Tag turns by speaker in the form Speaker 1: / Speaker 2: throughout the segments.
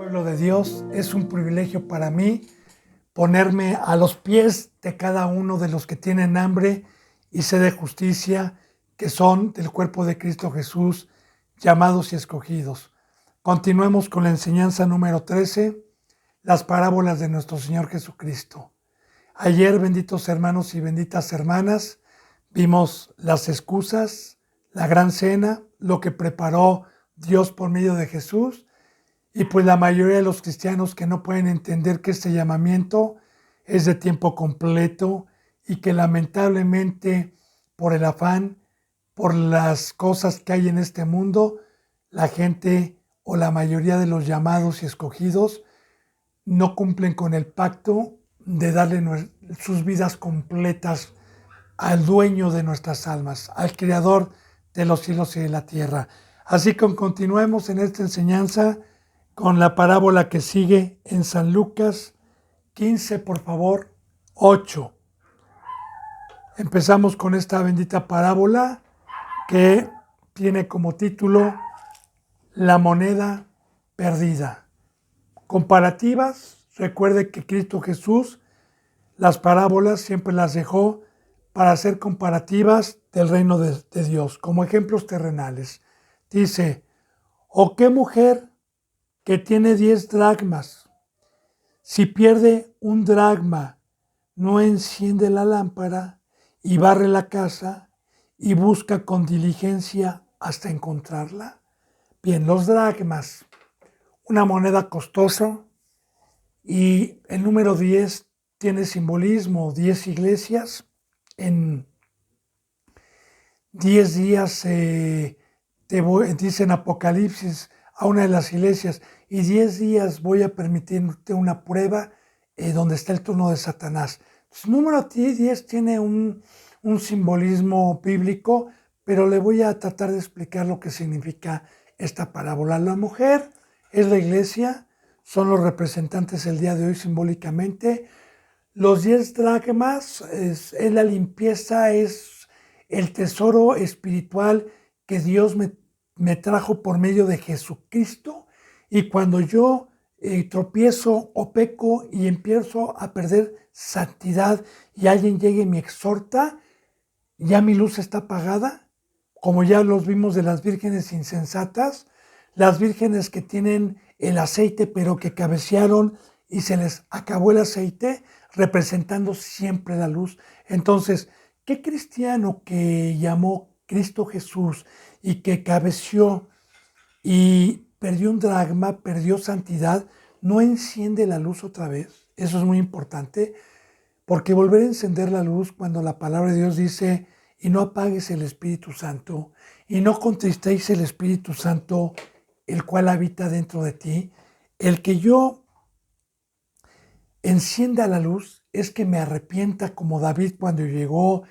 Speaker 1: Pueblo de Dios, es un privilegio para mí ponerme a los pies de cada uno de los que tienen hambre y sed de justicia, que son del cuerpo de Cristo Jesús, llamados y escogidos. Continuemos con la enseñanza número 13, las parábolas de nuestro Señor Jesucristo. Ayer, benditos hermanos y benditas hermanas, vimos las excusas, la gran cena, lo que preparó Dios por medio de Jesús. Y pues la mayoría de los cristianos que no pueden entender que este llamamiento es de tiempo completo y que lamentablemente por el afán, por las cosas que hay en este mundo, la gente o la mayoría de los llamados y escogidos no cumplen con el pacto de darle sus vidas completas al dueño de nuestras almas, al creador de los cielos y de la tierra. Así que continuemos en esta enseñanza con la parábola que sigue en San Lucas 15, por favor, 8. Empezamos con esta bendita parábola que tiene como título La moneda perdida. Comparativas, recuerde que Cristo Jesús las parábolas siempre las dejó para hacer comparativas del reino de Dios, como ejemplos terrenales. Dice, ¿o qué mujer que tiene 10 dracmas, si pierde un dracma, no enciende la lámpara y barre la casa y busca con diligencia hasta encontrarla? Bien, los dracmas, una moneda costosa, y el número 10 tiene simbolismo, 10 iglesias. En 10 días dice en Apocalipsis a una de las iglesias, y 10 días voy a permitirte una prueba donde está el trono de Satanás. Entonces, número 10 tiene un simbolismo bíblico, pero le voy a tratar de explicar lo que significa esta parábola. La mujer es la iglesia, son los representantes el día de hoy simbólicamente. Los 10 dracmas es la limpieza, es el tesoro espiritual que Dios me trajo por medio de Jesucristo. Y cuando yo tropiezo o peco y empiezo a perder santidad y alguien llegue y me exhorta, ya mi luz está apagada, como ya los vimos de las vírgenes insensatas, las vírgenes que tienen el aceite pero que cabecearon y se les acabó el aceite, representando siempre la luz. Entonces, ¿qué cristiano que llamó Cristo Jesús y que cabeció y perdió un dracma, perdió santidad, no enciende la luz otra vez? Eso es muy importante, porque volver a encender la luz cuando la palabra de Dios dice, y no apagues el Espíritu Santo, y no contristéis el Espíritu Santo, el cual habita dentro de ti. El que yo encienda la luz es que me arrepienta, como David cuando llegó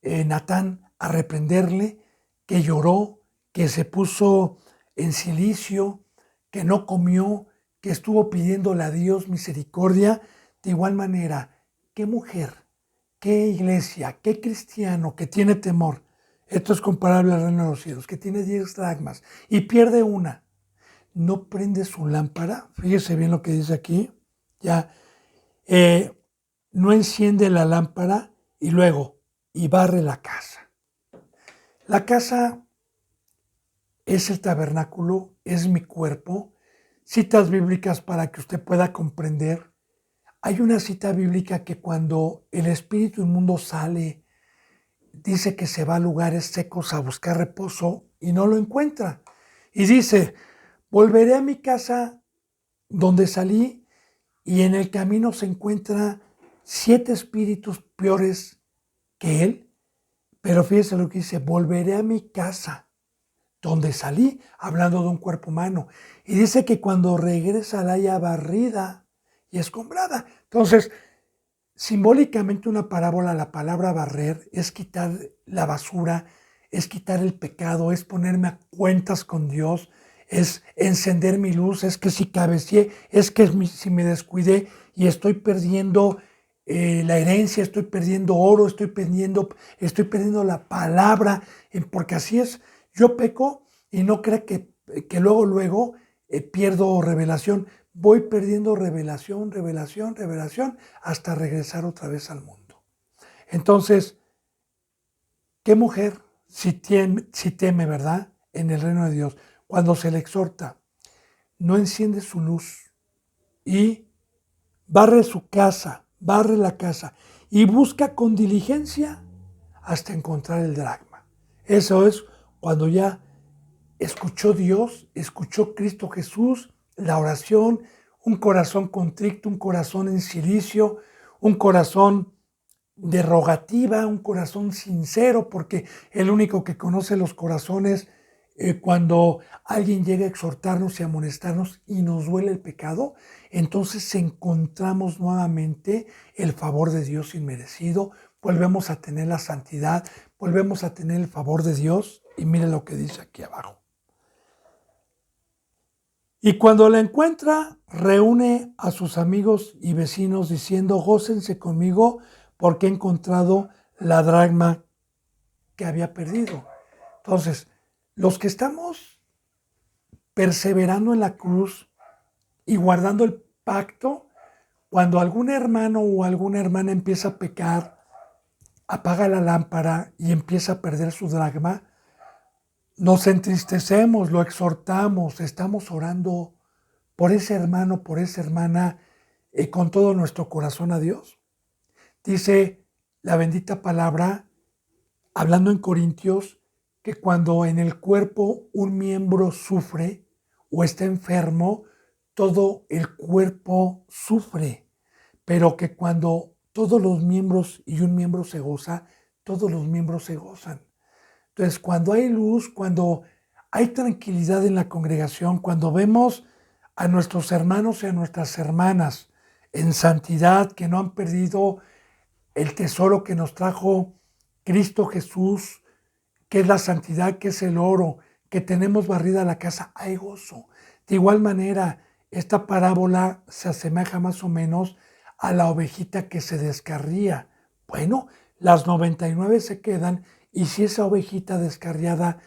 Speaker 1: Natán a reprenderle, que lloró, que se puso en silicio, que no comió, que estuvo pidiéndole a Dios misericordia. De igual manera, ¿qué mujer, qué iglesia, qué cristiano que tiene temor? Esto es comparable al reino de los cielos, que tiene 10 dracmas y pierde una, no prende su lámpara. Fíjese bien lo que dice aquí, ya. No enciende la lámpara y luego, y barre la casa. La casa es el tabernáculo, es mi cuerpo. Citas bíblicas para que usted pueda comprender. Hay una cita bíblica que cuando el espíritu inmundo sale, dice que se va a lugares secos a buscar reposo y no lo encuentra. Y dice, volveré a mi casa donde salí, y en el camino se encuentra 7 espíritus peores que él. Pero fíjese lo que dice, volveré a mi casa donde salí, hablando de un cuerpo humano. Y dice que cuando regresa la haya barrida y escombrada. Entonces, simbólicamente una parábola, la palabra barrer es quitar la basura, es quitar el pecado, es ponerme a cuentas con Dios, es encender mi luz, es que si cabeceé, es que si me descuidé y estoy perdiendo la herencia, estoy perdiendo oro, estoy perdiendo la palabra, porque así es. Yo peco y no creo que luego pierdo revelación, voy perdiendo revelación, revelación, revelación, hasta regresar otra vez al mundo. Entonces, ¿qué mujer si teme, verdad? En el reino de Dios, cuando se le exhorta, no enciende su luz y barre su casa, barre la casa y busca con diligencia hasta encontrar el dracma. Eso es cuando ya escuchó Dios, escuchó Cristo Jesús, la oración, un corazón contrito, un corazón en silicio, un corazón de rogativa, un corazón sincero, porque el único que conoce los corazones, cuando alguien llega a exhortarnos y amonestarnos y nos duele el pecado, entonces encontramos nuevamente el favor de Dios inmerecido, volvemos a tener la santidad, volvemos a tener el favor de Dios, y mire lo que dice aquí abajo. Y cuando la encuentra, reúne a sus amigos y vecinos diciendo, gócense conmigo porque he encontrado la dracma que había perdido. Entonces, los que estamos perseverando en la cruz y guardando el pacto, cuando algún hermano o alguna hermana empieza a pecar, apaga la lámpara y empieza a perder su dracma, nos entristecemos, lo exhortamos, estamos orando por ese hermano, por esa hermana, con todo nuestro corazón a Dios. Dice la bendita palabra, hablando en Corintios, que cuando en el cuerpo un miembro sufre o está enfermo, todo el cuerpo sufre, pero que cuando todos los miembros y un miembro se goza, todos los miembros se gozan. Entonces, cuando hay luz, cuando hay tranquilidad en la congregación, cuando vemos a nuestros hermanos y a nuestras hermanas en santidad, que no han perdido el tesoro que nos trajo Cristo Jesús, que es la santidad, que es el oro, que tenemos barrida la casa, hay gozo. De igual manera, esta parábola se asemeja más o menos a la ovejita que se descarría. Bueno, las 99 se quedan, y si esa ovejita descarriada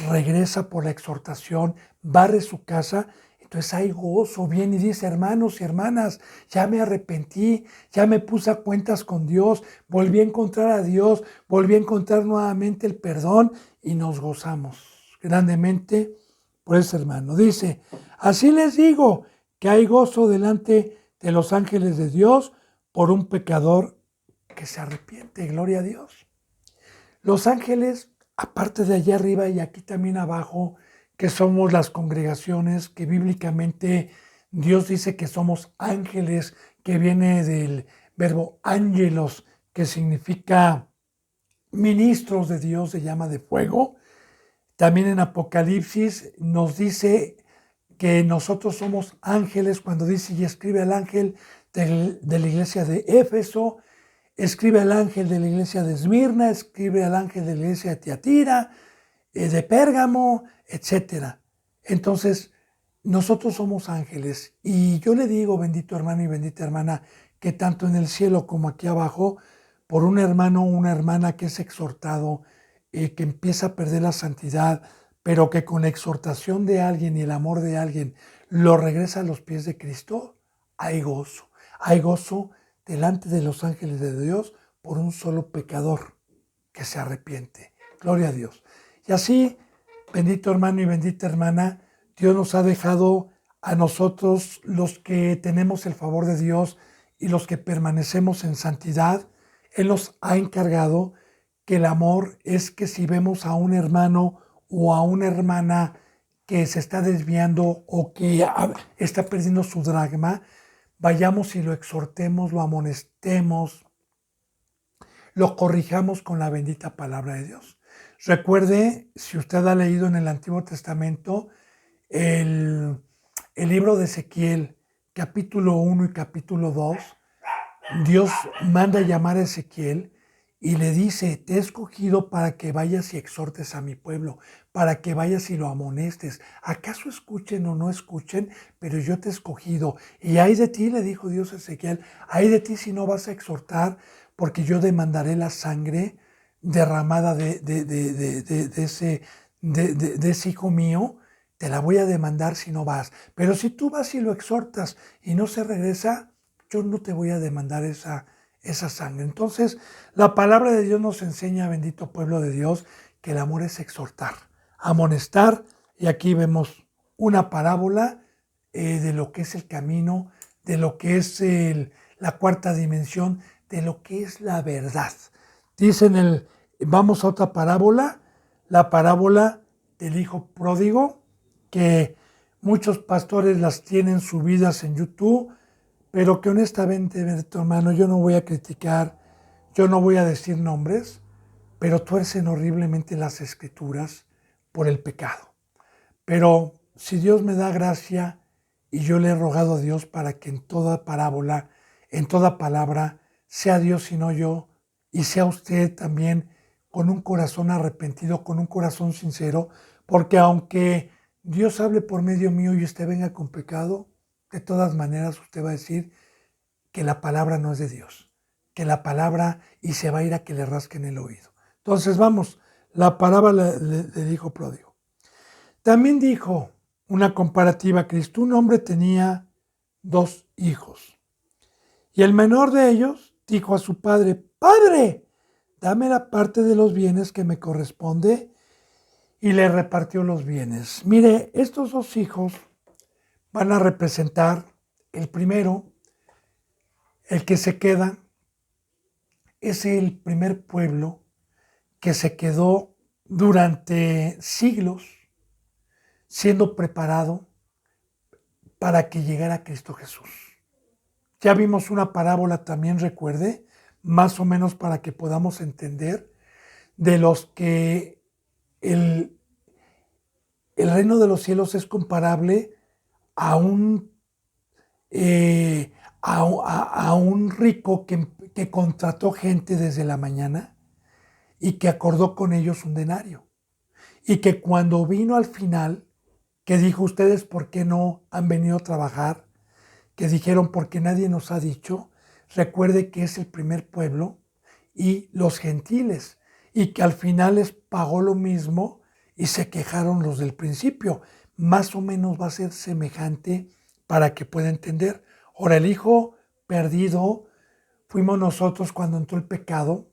Speaker 1: regresa por la exhortación, barre su casa, entonces hay gozo, viene y dice, hermanos y hermanas, ya me arrepentí, ya me puse a cuentas con Dios, volví a encontrar a Dios, volví a encontrar nuevamente el perdón y nos gozamos grandemente por ese hermano. Dice, así les digo que hay gozo delante de los ángeles de Dios por un pecador que se arrepiente, gloria a Dios. Los ángeles, aparte de allá arriba y aquí también abajo, que somos las congregaciones, que bíblicamente Dios dice que somos ángeles, que viene del verbo ángelos, que significa ministros de Dios de llama de fuego. También en Apocalipsis nos dice que nosotros somos ángeles, cuando dice y escribe al ángel de la iglesia de Éfeso, escribe al ángel de la iglesia de Esmirna, escribe al ángel de la iglesia de Tiatira, de Pérgamo, etc. Entonces, nosotros somos ángeles. Y yo le digo, bendito hermano y bendita hermana, que tanto en el cielo como aquí abajo, por un hermano o una hermana que es exhortado, que empieza a perder la santidad, pero que con la exhortación de alguien y el amor de alguien lo regresa a los pies de Cristo, hay gozo. Hay gozo delante de los ángeles de Dios por un solo pecador que se arrepiente. Gloria a Dios. Y así, bendito hermano y bendita hermana, Dios nos ha dejado a nosotros, los que tenemos el favor de Dios y los que permanecemos en santidad. Él nos ha encargado que el amor es que si vemos a un hermano o a una hermana que se está desviando o que está perdiendo su dracma, vayamos y lo exhortemos, lo amonestemos, lo corrijamos con la bendita palabra de Dios. Recuerde, si usted ha leído en el Antiguo Testamento el libro de Ezequiel, capítulo 1 y capítulo 2, Dios manda llamar a Ezequiel y le dice, te he escogido para que vayas y exhortes a mi pueblo, para que vayas y lo amonestes. ¿Acaso escuchen o no escuchen? Pero yo te he escogido. Y hay de ti, le dijo Dios a Ezequiel, hay de ti si no vas a exhortar, porque yo demandaré la sangre derramada de ese hijo mío te la voy a demandar si no vas. Pero si tú vas y lo exhortas y no se regresa, yo no te voy a demandar esa sangre. Entonces, la palabra de Dios nos enseña, bendito pueblo de Dios, que el amor es exhortar, amonestar, y aquí vemos una parábola de lo que es el camino, de lo que es la cuarta dimensión, de lo que es la verdad. Vamos a otra parábola, la parábola del hijo pródigo, que muchos pastores las tienen subidas en YouTube, pero que honestamente, hermano, yo no voy a criticar, yo no voy a decir nombres, pero tuercen horriblemente las escrituras por el pecado. Pero si Dios me da gracia y yo le he rogado a Dios para que en toda parábola, en toda palabra, sea Dios y no yo, y sea usted también con un corazón arrepentido, con un corazón sincero, porque aunque Dios hable por medio mío y usted venga con pecado, de todas maneras usted va a decir que la palabra no es de Dios, que la palabra, y se va a ir a que le rasquen el oído. Entonces vamos, la parábola del hijo pródigo. También dijo una comparativa Cristo: un hombre tenía 2 hijos, y el menor de ellos dijo a su padre: Padre, dame la parte de los bienes que me corresponde, y le repartió los bienes. Mire, estos 2 hijos van a representar, el primero, el que se queda, es el primer pueblo que se quedó durante siglos siendo preparado para que llegara Cristo Jesús. Ya vimos una parábola también, recuerde, más o menos para que podamos entender, de los que el reino de los cielos es comparable a un, a un rico que contrató gente desde la mañana y que acordó con ellos un denario. Y que cuando vino al final, que dijo: ustedes ¿por qué no han venido a trabajar? Que dijeron: porque nadie nos ha dicho. Recuerde que es el primer pueblo y los gentiles, y que al final les pagó lo mismo y se quejaron los del principio. Más o menos va a ser semejante para que pueda entender. Ahora, el hijo perdido fuimos nosotros cuando entró el pecado,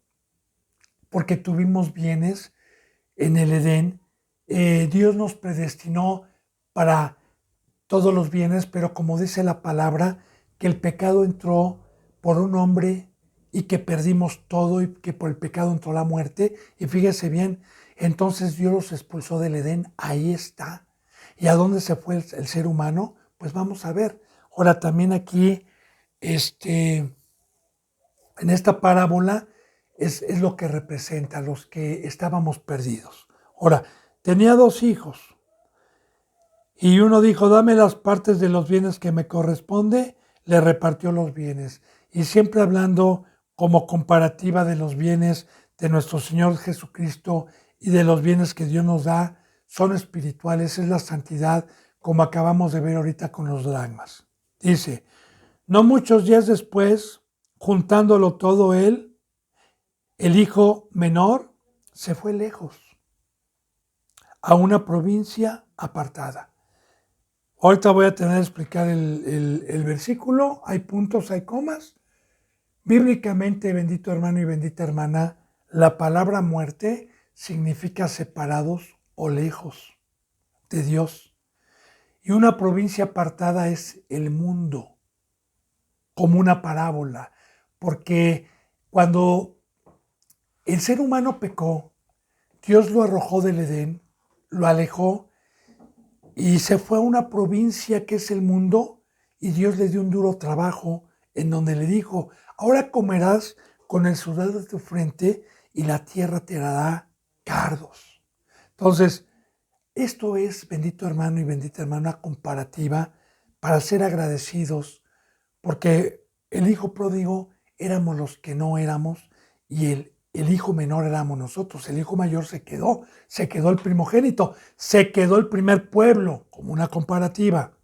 Speaker 1: porque tuvimos bienes en el Edén. Dios nos predestinó para todos los bienes, pero como dice la palabra, que el pecado entró por un hombre y que perdimos todo, y que por el pecado entró la muerte. Y fíjese bien, entonces Dios los expulsó del Edén, ahí está. ¿Y a dónde se fue el ser humano? Pues vamos a ver. Ahora también aquí, en esta parábola, es lo que representa a los que estábamos perdidos. Ahora, tenía 2 hijos. Y uno dijo: dame las partes de los bienes que me corresponde, le repartió los bienes. Y siempre hablando como comparativa de los bienes de nuestro Señor Jesucristo y de los bienes que Dios nos da, son espirituales, es la santidad, como acabamos de ver ahorita con los dracmas. Dice: no muchos días después, juntándolo todo él, el hijo menor se fue lejos, a una provincia apartada. Ahorita voy a tener que explicar el versículo. Hay puntos, hay comas. Bíblicamente, bendito hermano y bendita hermana, la palabra muerte significa separados o lejos de Dios. Y una provincia apartada es el mundo, como una parábola. Porque cuando el ser humano pecó, Dios lo arrojó del Edén, lo alejó, y se fue a una provincia que es el mundo, y Dios le dio un duro trabajo en donde le dijo: ahora comerás con el sudor de tu frente y la tierra te dará cardos. Entonces, esto es, bendito hermano y bendita hermana, una comparativa para ser agradecidos, porque el hijo pródigo éramos los que no éramos, y el hijo menor éramos nosotros. El hijo mayor se quedó el primogénito, se quedó el primer pueblo, como una comparativa.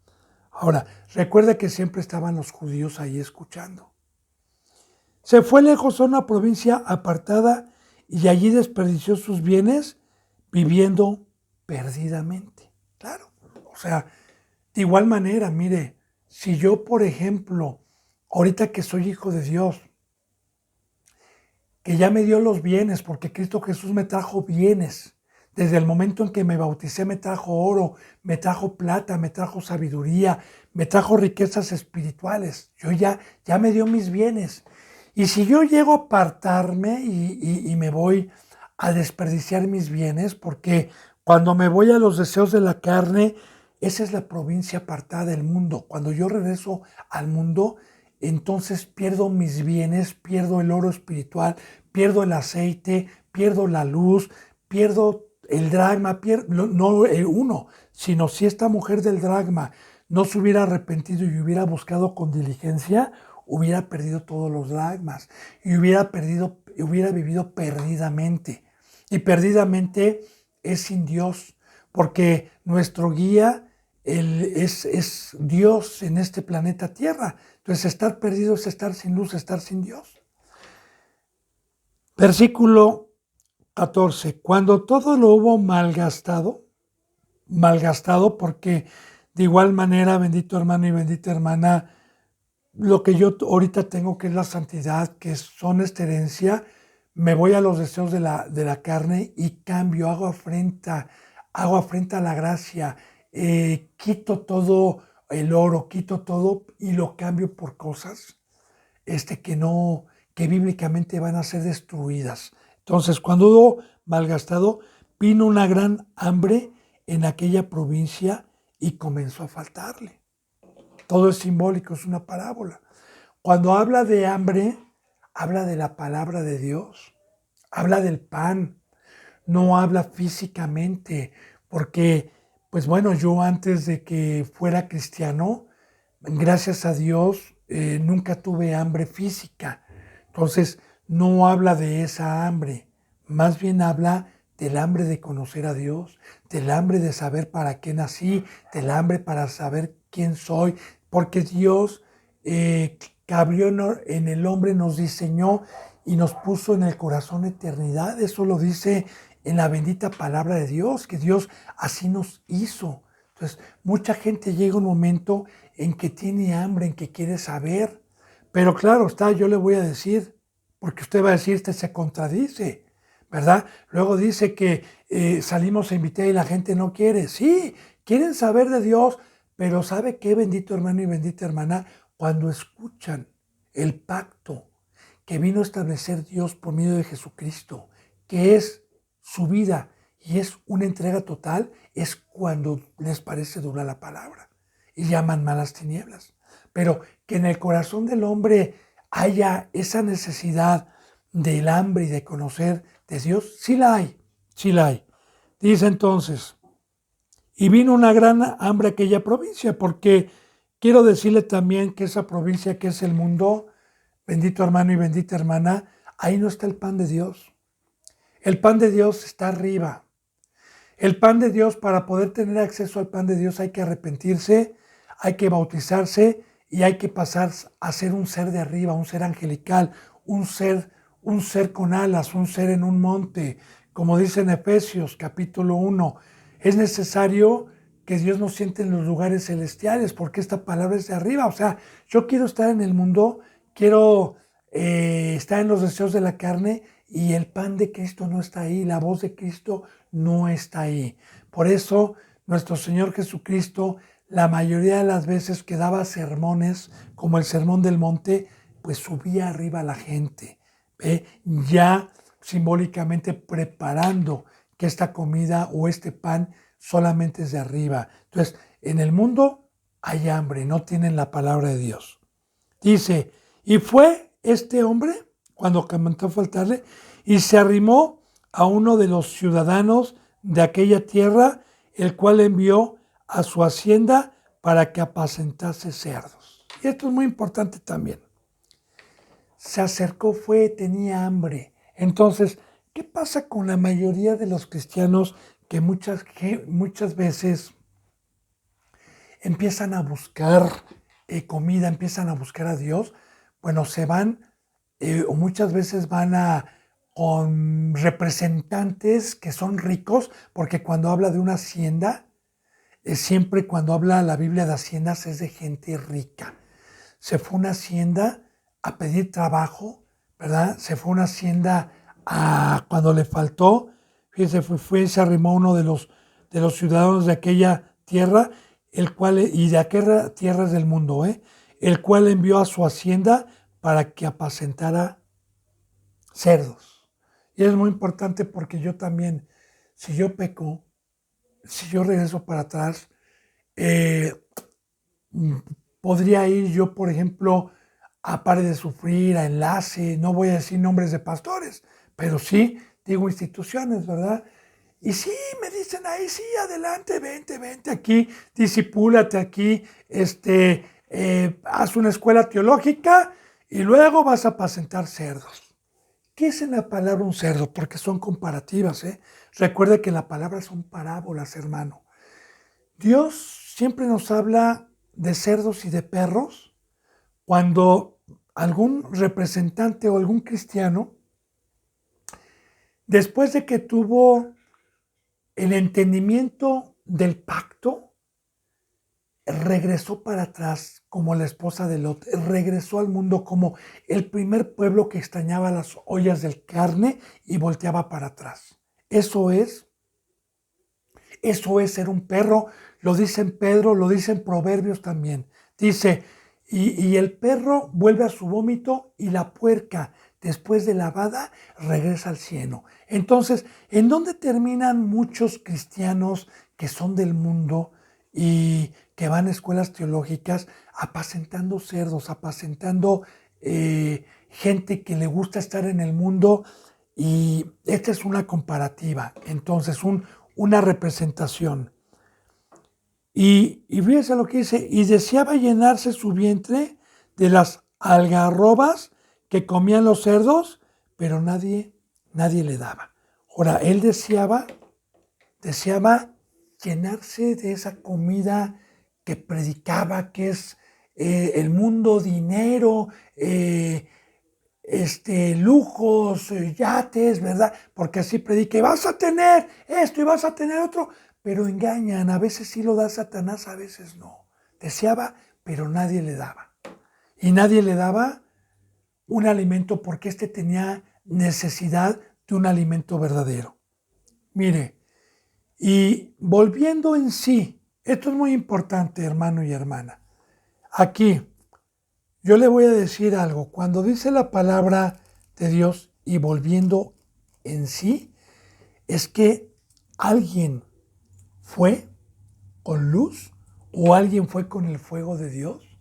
Speaker 1: Ahora, recuerda que siempre estaban los judíos ahí escuchando. Se fue lejos a una provincia apartada y allí desperdició sus bienes viviendo perdidamente. Claro, sea, de igual manera, mire, si yo, por ejemplo, ahorita que soy hijo de Dios, que ya me dio los bienes, porque Cristo Jesús me trajo bienes. Desde el momento en que me bauticé me trajo oro, me trajo plata, me trajo sabiduría, me trajo riquezas espirituales. Ya me dio mis bienes. Y si yo llego a apartarme y me voy a desperdiciar mis bienes, porque cuando me voy a los deseos de la carne, esa es la provincia apartada del mundo. Cuando yo regreso al mundo, entonces pierdo mis bienes, pierdo el oro espiritual, pierdo el aceite, pierdo la luz, pierdo el dragma, no el uno, sino si esta mujer del dragma no se hubiera arrepentido y hubiera buscado con diligencia, hubiera perdido todos los dragmas y hubiera vivido perdidamente. Y perdidamente es sin Dios, porque nuestro guía es Dios en este planeta Tierra. Entonces, estar perdido es estar sin luz, estar sin Dios. Versículo 14. Cuando todo lo hubo malgastado porque de igual manera, bendito hermano y bendita hermana, lo que yo ahorita tengo, que es la santidad, que son esta herencia, me voy a los deseos de la carne y cambio, hago afrenta a la gracia, quito todo el oro, quito todo y lo cambio por cosas que bíblicamente van a ser destruidas. Entonces, cuando hubo malgastado, vino una gran hambre en aquella provincia y comenzó a faltarle. Todo es simbólico, es una parábola. Cuando habla de hambre, habla de la palabra de Dios, habla del pan, no habla físicamente, porque, pues bueno, yo antes de que fuera cristiano, gracias a Dios, nunca tuve hambre física. Entonces, no habla de esa hambre, más bien habla del hambre de conocer a Dios, del hambre de saber para qué nací, del hambre para saber quién soy, porque Dios cabrió en el hombre, nos diseñó y nos puso en el corazón eternidad. Eso lo dice en la bendita palabra de Dios, que Dios así nos hizo. Entonces, mucha gente llega un momento en que tiene hambre, en que quiere saber. Pero claro, yo le voy a decir, porque usted va a decir, se contradice, ¿verdad? Luego dice que salimos a invitar y la gente no quiere. Sí, quieren saber de Dios, pero ¿sabe qué, bendito hermano y bendita hermana? Cuando escuchan el pacto que vino a establecer Dios por medio de Jesucristo, que es su vida y es una entrega total, es cuando les parece dura la palabra y llaman malas tinieblas. Pero que en el corazón del hombre haya esa necesidad del hambre y de conocer de Dios, sí la hay, sí la hay. Dice entonces, y vino una gran hambre a aquella provincia, porque quiero decirle también que esa provincia que es el mundo, bendito hermano y bendita hermana, ahí no está el pan de Dios. El pan de Dios está arriba. El pan de Dios, para poder tener acceso al pan de Dios hay que arrepentirse, hay que bautizarse y hay que pasar a ser un ser de arriba, un ser angelical, un ser con alas, un ser en un monte. Como dice en Efesios capítulo 1, es necesario que Dios nos siente en los lugares celestiales, porque esta palabra es de arriba. O sea, yo quiero estar en el mundo, quiero estar en los deseos de la carne y el pan de Cristo no está ahí, la voz de Cristo no está ahí. Por eso nuestro Señor Jesucristo, la mayoría de las veces que daba sermones, como el Sermón del Monte, pues subía arriba a la gente, ya simbólicamente preparando que esta comida o este pan solamente es de arriba. Entonces, en el mundo hay hambre, no tienen la palabra de Dios. Dice, y fue este hombre, cuando comenzó a faltarle, y se arrimó a uno de los ciudadanos de aquella tierra, el cual envió a su hacienda para que apacentase cerdos. Y esto es muy importante también. Se acercó, tenía hambre. Entonces, ¿qué pasa con la mayoría de los cristianos que muchas veces empiezan a buscar comida, empiezan a buscar a Dios? Bueno, se van o muchas veces van con representantes que son ricos, porque cuando habla de una hacienda, siempre cuando habla la Biblia de haciendas es de gente rica. Se fue a una hacienda a pedir trabajo, ¿verdad? Se fue a una hacienda cuando le faltó, fíjese, fue y se arrimó uno de los ciudadanos de aquella tierra, el cual, y de aquellas tierras del mundo, el cual envió a su hacienda para que apacentara cerdos. Y es muy importante porque yo también, si yo peco, si yo regreso para atrás, eh, podría ir yo, por ejemplo, a Pare de Sufrir, a Enlace, no voy a decir nombres de pastores, pero sí digo instituciones, ¿verdad? Y sí, me dicen ahí, sí, adelante, vente aquí, disipúlate aquí, haz una escuela teológica y luego vas a apacentar cerdos. ¿Qué es en la palabra un cerdo? Porque son comparativas, ¿eh? Recuerde que la palabra son parábolas, hermano. Dios siempre nos habla de cerdos y de perros cuando algún representante o algún cristiano, después de que tuvo el entendimiento del pacto, regresó para atrás como la esposa de Lot, regresó al mundo como el primer pueblo que extrañaba las ollas de carne y volteaba para atrás. Eso es ser un perro, lo dicen Pedro, lo dicen Proverbios también. Dice, y el perro vuelve a su vómito y la puerca, después de lavada, regresa al cieno. Entonces, ¿en dónde terminan muchos cristianos que son del mundo y que van a escuelas teológicas apacentando cerdos, apacentando gente que le gusta estar en el mundo? Y esta es una comparativa, entonces una representación. Y fíjense lo que dice, y deseaba llenarse su vientre de las algarrobas que comían los cerdos, pero nadie le daba. Ahora, él deseaba llenarse de esa comida que predicaba, que es el mundo, dinero, lujos, yates, ¿verdad? Porque así predica, y vas a tener esto y vas a tener otro, pero engañan, a veces sí lo da Satanás, a veces no. Deseaba, pero nadie le daba. Y nadie le daba un alimento porque tenía necesidad de un alimento verdadero. Mire, y volviendo en sí, esto es muy importante, hermano y hermana. Aquí, yo le voy a decir algo. Cuando dice la palabra de Dios y volviendo en sí, es que alguien fue con luz o alguien fue con el fuego de Dios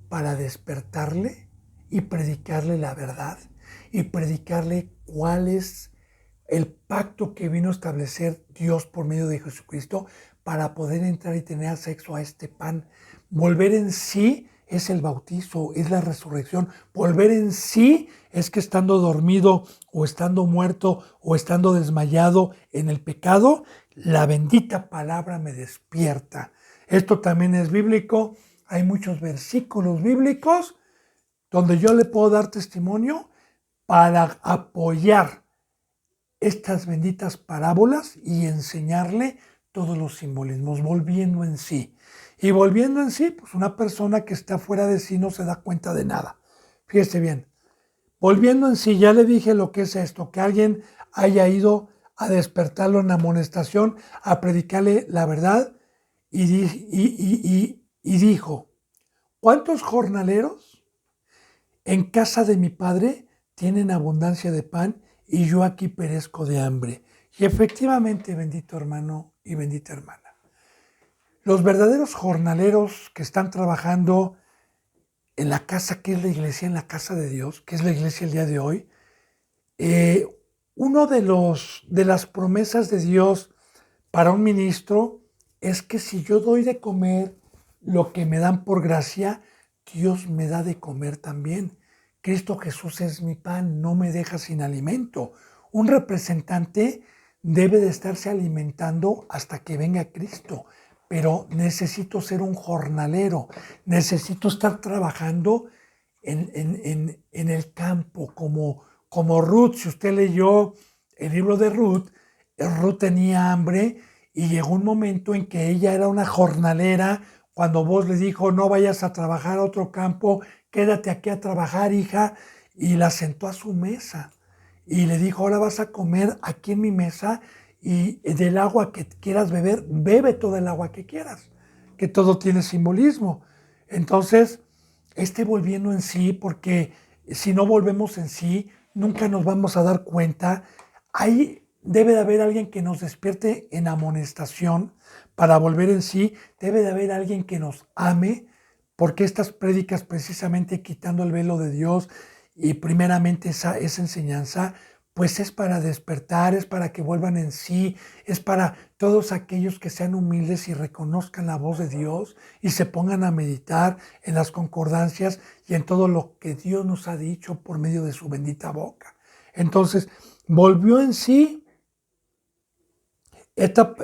Speaker 1: para despertarle y predicarle la verdad y predicarle cuál es el pacto que vino a establecer Dios por medio de Jesucristo para poder entrar y tener acceso a este pan. Volver en sí es el bautizo, es la resurrección. Volver en sí es que estando dormido o estando muerto o estando desmayado en el pecado, la bendita palabra me despierta. Esto también es bíblico. Hay muchos versículos bíblicos donde yo le puedo dar testimonio para apoyar estas benditas parábolas y enseñarle todos los simbolismos, volviendo en sí. Y volviendo en sí, pues una persona que está fuera de sí no se da cuenta de nada. Fíjese bien, volviendo en sí, ya le dije lo que es esto, que alguien haya ido a despertarlo en amonestación, a predicarle la verdad y dijo, ¿cuántos jornaleros en casa de mi padre tienen abundancia de pan y yo aquí perezco de hambre? Y efectivamente, bendito hermano y bendita hermana, los verdaderos jornaleros que están trabajando en la casa que es la iglesia, en la casa de Dios, que es la iglesia el día de hoy, uno de las promesas de Dios para un ministro es que si yo doy de comer lo que me dan por gracia, Dios me da de comer también. Cristo Jesús es mi pan, no me deja sin alimento. Un representante debe de estarse alimentando hasta que venga Cristo, pero necesito ser un jornalero, necesito estar trabajando en el campo, como Ruth. Si usted leyó el libro de Ruth, Ruth tenía hambre y llegó un momento en que ella era una jornalera, cuando vos le dijo, no vayas a trabajar a otro campo, quédate aquí a trabajar, hija, y la sentó a su mesa y le dijo, ahora vas a comer aquí en mi mesa y del agua que quieras beber, bebe todo el agua que quieras, que todo tiene simbolismo. Entonces, volviendo en sí, porque si no volvemos en sí, nunca nos vamos a dar cuenta. Ahí debe de haber alguien que nos despierte en amonestación para volver en sí. Debe de haber alguien que nos ame, porque estas prédicas precisamente quitando el velo de Dios y primeramente esa enseñanza, pues es para despertar, es para que vuelvan en sí, es para todos aquellos que sean humildes y reconozcan la voz de Dios y se pongan a meditar en las concordancias y en todo lo que Dios nos ha dicho por medio de su bendita boca. Entonces, volvió en sí esta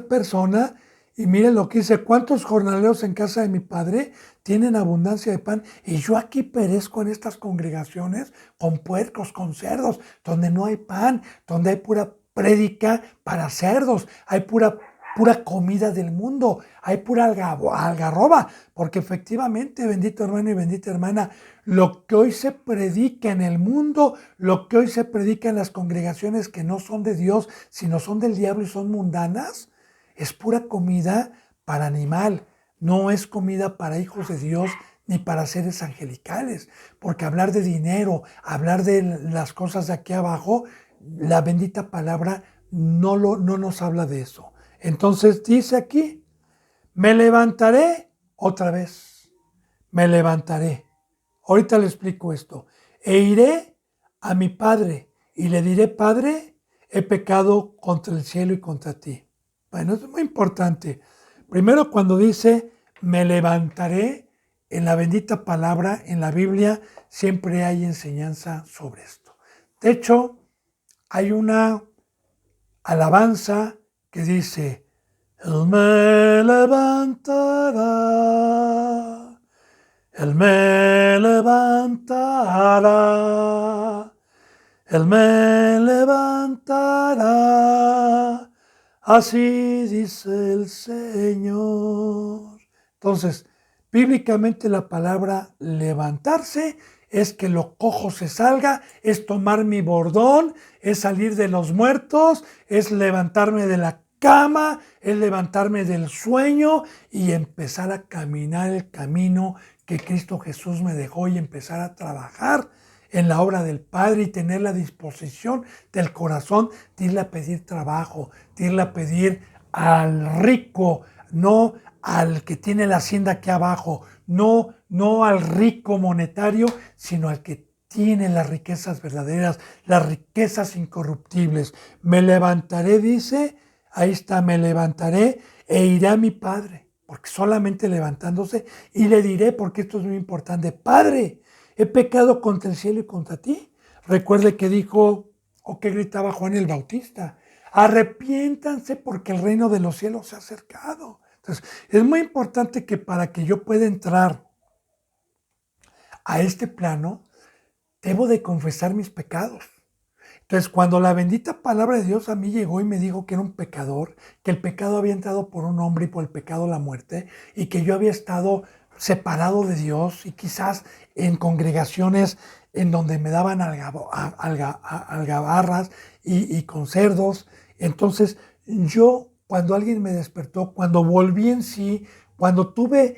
Speaker 1: persona y miren lo que dice, ¿cuántos jornaleros en casa de mi padre tienen abundancia de pan? Y yo aquí perezco en estas congregaciones con puercos, con cerdos, donde no hay pan, donde hay pura prédica para cerdos, hay pura comida del mundo, hay pura algarroba, porque efectivamente, bendito hermano y bendita hermana, lo que hoy se predica en el mundo, lo que hoy se predica en las congregaciones que no son de Dios, sino son del diablo y son mundanas, es pura comida para animal, no es comida para hijos de Dios ni para seres angelicales, porque hablar de dinero, hablar de las cosas de aquí abajo, la bendita palabra no nos habla de eso. Entonces dice aquí, me levantaré otra vez, me levantaré. Ahorita le explico esto. E iré a mi padre y le diré, Padre, he pecado contra el cielo y contra ti. Bueno, es muy importante. Primero cuando dice, me levantaré, en la bendita palabra, en la Biblia, siempre hay enseñanza sobre esto. De hecho, hay una alabanza que dice, Él me levantará, Él me levantará, Él me levantará, así dice el Señor. Entonces, bíblicamente la palabra levantarse es que lo cojo se salga, es tomar mi bordón, es salir de los muertos, es levantarme de la cama, es levantarme del sueño y empezar a caminar el camino que Cristo Jesús me dejó y empezar a trabajar en la obra del Padre y tener la disposición del corazón de irle a pedir trabajo, de irle a pedir al rico, no al que tiene la hacienda aquí abajo, no al rico monetario, sino al que tiene las riquezas verdaderas, las riquezas incorruptibles. Me levantaré, dice, ahí está, me levantaré e iré a mi Padre, porque solamente levantándose, y le diré, porque esto es muy importante, Padre, he pecado contra el cielo y contra ti. Recuerde que dijo, o que gritaba Juan el Bautista, arrepiéntanse porque el reino de los cielos se ha acercado. Entonces, es muy importante que para que yo pueda entrar a este plano, debo de confesar mis pecados. Entonces, cuando la bendita palabra de Dios a mí llegó y me dijo que era un pecador, que el pecado había entrado por un hombre y por el pecado la muerte, y que yo había estado separado de Dios y quizás en congregaciones en donde me daban algabarras y con cerdos. Entonces, yo, cuando alguien me despertó, cuando volví en sí, cuando tuve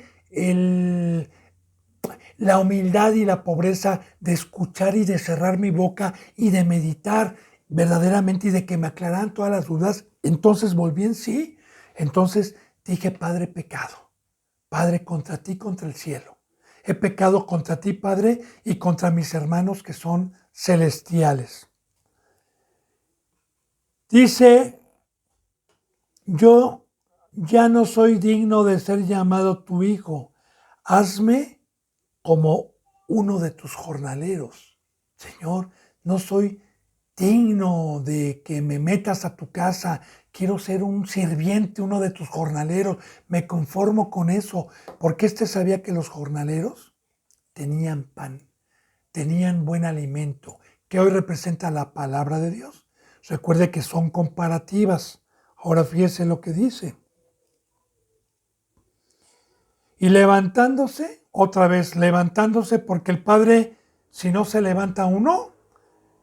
Speaker 1: la humildad y la pobreza de escuchar y de cerrar mi boca y de meditar verdaderamente y de que me aclararan todas las dudas, entonces volví en sí. Entonces dije, Padre, pecado. Padre, contra ti, contra el cielo. He pecado contra ti, Padre, y contra mis hermanos que son celestiales. Dice, yo ya no soy digno de ser llamado tu hijo. Hazme como uno de tus jornaleros. Señor, no soy digno de que me metas a tu casa. Quiero ser un sirviente, uno de tus jornaleros. Me conformo con eso. Porque sabía que los jornaleros tenían pan, tenían buen alimento, que hoy representa la palabra de Dios. Recuerde que son comparativas. Ahora fíjese lo que dice. Y levantándose, otra vez levantándose, porque el Padre, si no se levanta uno,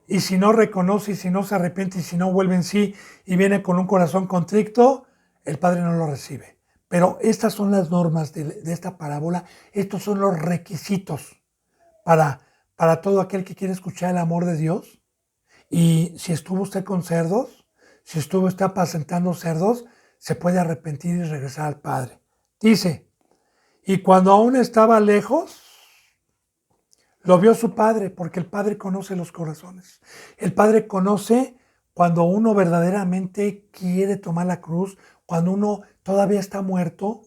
Speaker 1: y si no reconoce, y si no se arrepiente, y si no vuelve en sí, y viene con un corazón contrito, el Padre no lo recibe. Pero estas son las normas de esta parábola, estos son los requisitos para todo aquel que quiere escuchar el amor de Dios. Y si estuvo usted con cerdos, si estuvo usted apacentando cerdos, se puede arrepentir y regresar al Padre. Dice, y cuando aún estaba lejos, lo vio su Padre, porque el Padre conoce los corazones. El Padre conoce cuando uno verdaderamente quiere tomar la cruz, cuando uno todavía está muerto,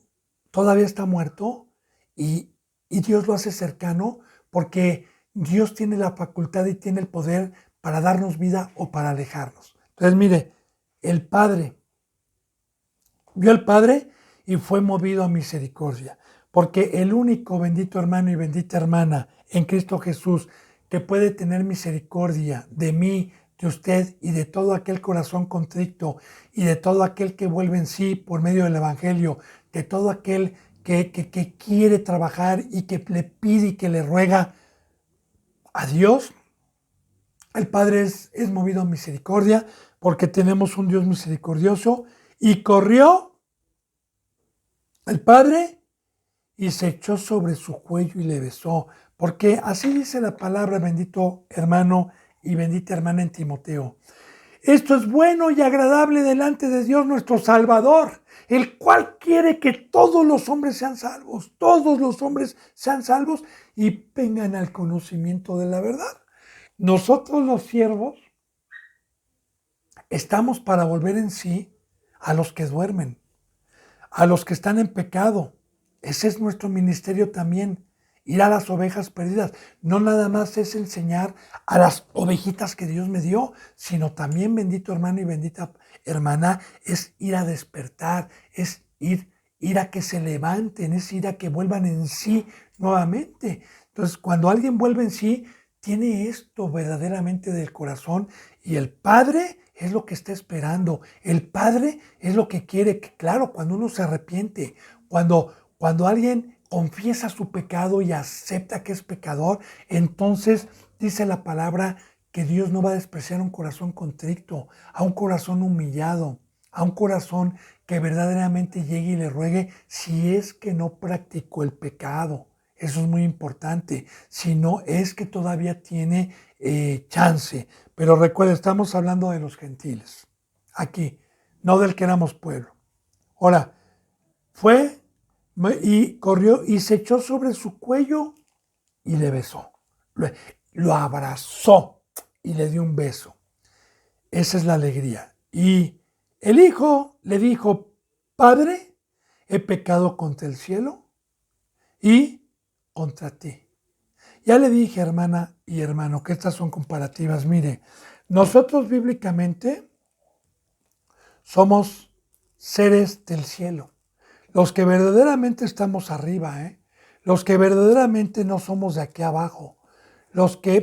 Speaker 1: y, y Dios lo hace cercano, porque Dios tiene la facultad y tiene el poder para darnos vida o para alejarnos. Entonces, mire, el Padre vio al Padre y fue movido a misericordia, porque el único bendito hermano y bendita hermana en Cristo Jesús que puede tener misericordia de mí, de usted y de todo aquel corazón contrito y de todo aquel que vuelve en sí por medio del Evangelio, de todo aquel que quiere trabajar y que le pide y que le ruega a Dios. El Padre es movido a misericordia porque tenemos un Dios misericordioso, y corrió el Padre y se echó sobre su cuello y le besó, porque así dice la palabra, bendito hermano y bendita hermana en Timoteo. Esto es bueno y agradable delante de Dios nuestro Salvador, el cual quiere que todos los hombres sean salvos y vengan al conocimiento de la verdad. Nosotros los siervos estamos para volver en sí a los que duermen, a los que están en pecado. Ese es nuestro ministerio también, ir a las ovejas perdidas. No nada más es enseñar a las ovejitas que Dios me dio, sino también, bendito hermano y bendita hermana, es ir a despertar, es ir a que se levanten, es ir a que vuelvan en sí nuevamente. Entonces, cuando alguien vuelve en sí, tiene esto verdaderamente del corazón, y el Padre es lo que está esperando. El Padre es lo que quiere. Que, claro, cuando uno se arrepiente, cuando alguien confiesa su pecado y acepta que es pecador, entonces dice la palabra que Dios no va a despreciar un corazón contrito, a un corazón humillado, a un corazón que verdaderamente llegue y le ruegue, si es que no practicó el pecado. Eso es muy importante. Si no, es que todavía tiene chance. Pero recuerda, estamos hablando de los gentiles. Aquí, no del que éramos pueblo. Ahora, fue y corrió y se echó sobre su cuello y le besó. Lo abrazó y le dio un beso. Esa es la alegría. Y el hijo le dijo, Padre, he pecado contra el cielo y contra ti. Ya le dije, hermana y hermano, que estas son comparativas. Mire, nosotros bíblicamente somos seres del cielo, los que verdaderamente estamos arriba, los que verdaderamente no somos de aquí abajo,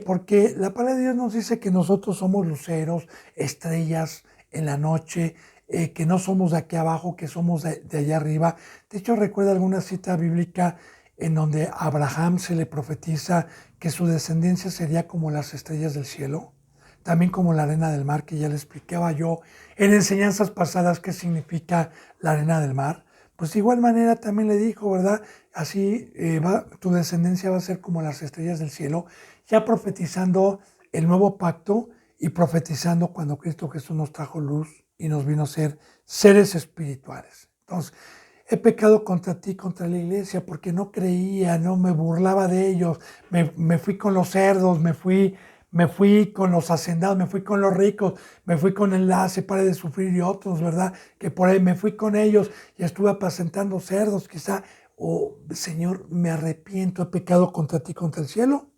Speaker 1: porque la palabra de Dios nos dice que nosotros somos luceros, estrellas en la noche, que no somos de aquí abajo, que somos de allá arriba. De hecho, recuerda alguna cita bíblica en donde a Abraham se le profetiza que su descendencia sería como las estrellas del cielo, también como la arena del mar, que ya le explicaba yo en enseñanzas pasadas qué significa la arena del mar. Pues de igual manera también le dijo, ¿verdad? Así tu descendencia va a ser como las estrellas del cielo, ya profetizando el nuevo pacto y profetizando cuando Cristo Jesús nos trajo luz y nos vino a ser seres espirituales. Entonces, he pecado contra ti, contra la iglesia, porque no creía, no me burlaba de ellos, me fui con los cerdos, me fui con los hacendados, me fui con los ricos, me fui con Enlace, Pare de Sufrir y otros, ¿verdad? Que por ahí me fui con ellos y estuve apacentando cerdos, quizá. Señor, me arrepiento, he pecado contra ti, contra el cielo.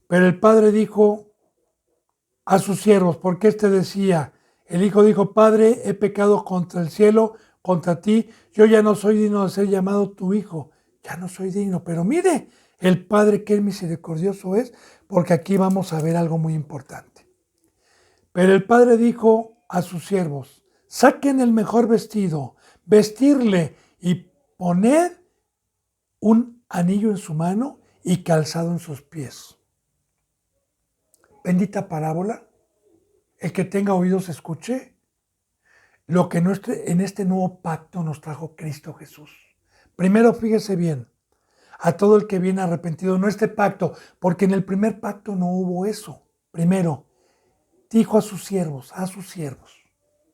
Speaker 1: Pero el padre dijo a sus siervos, porque este decía, el hijo dijo, Padre, he pecado contra el cielo, contra ti, yo ya no soy digno de ser llamado tu hijo, ya no soy digno. Pero mire, el Padre qué misericordioso es, porque aquí vamos a ver algo muy importante. Pero el Padre dijo a sus siervos, saquen el mejor vestido, vestirle y poned un anillo en su mano y calzado en sus pies. Bendita parábola. El que tenga oídos escuche lo que en este nuevo pacto nos trajo Cristo Jesús. Primero, fíjese bien, a todo el que viene arrepentido, no este pacto, porque en el primer pacto no hubo eso. Primero, dijo a sus siervos,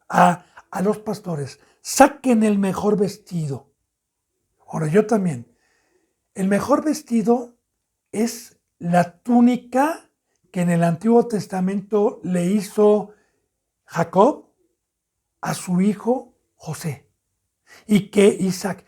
Speaker 1: a los pastores, saquen el mejor vestido. Ahora yo también. El mejor vestido es la túnica que en el Antiguo Testamento le hizo Jacob a su hijo José. Y que Isaac,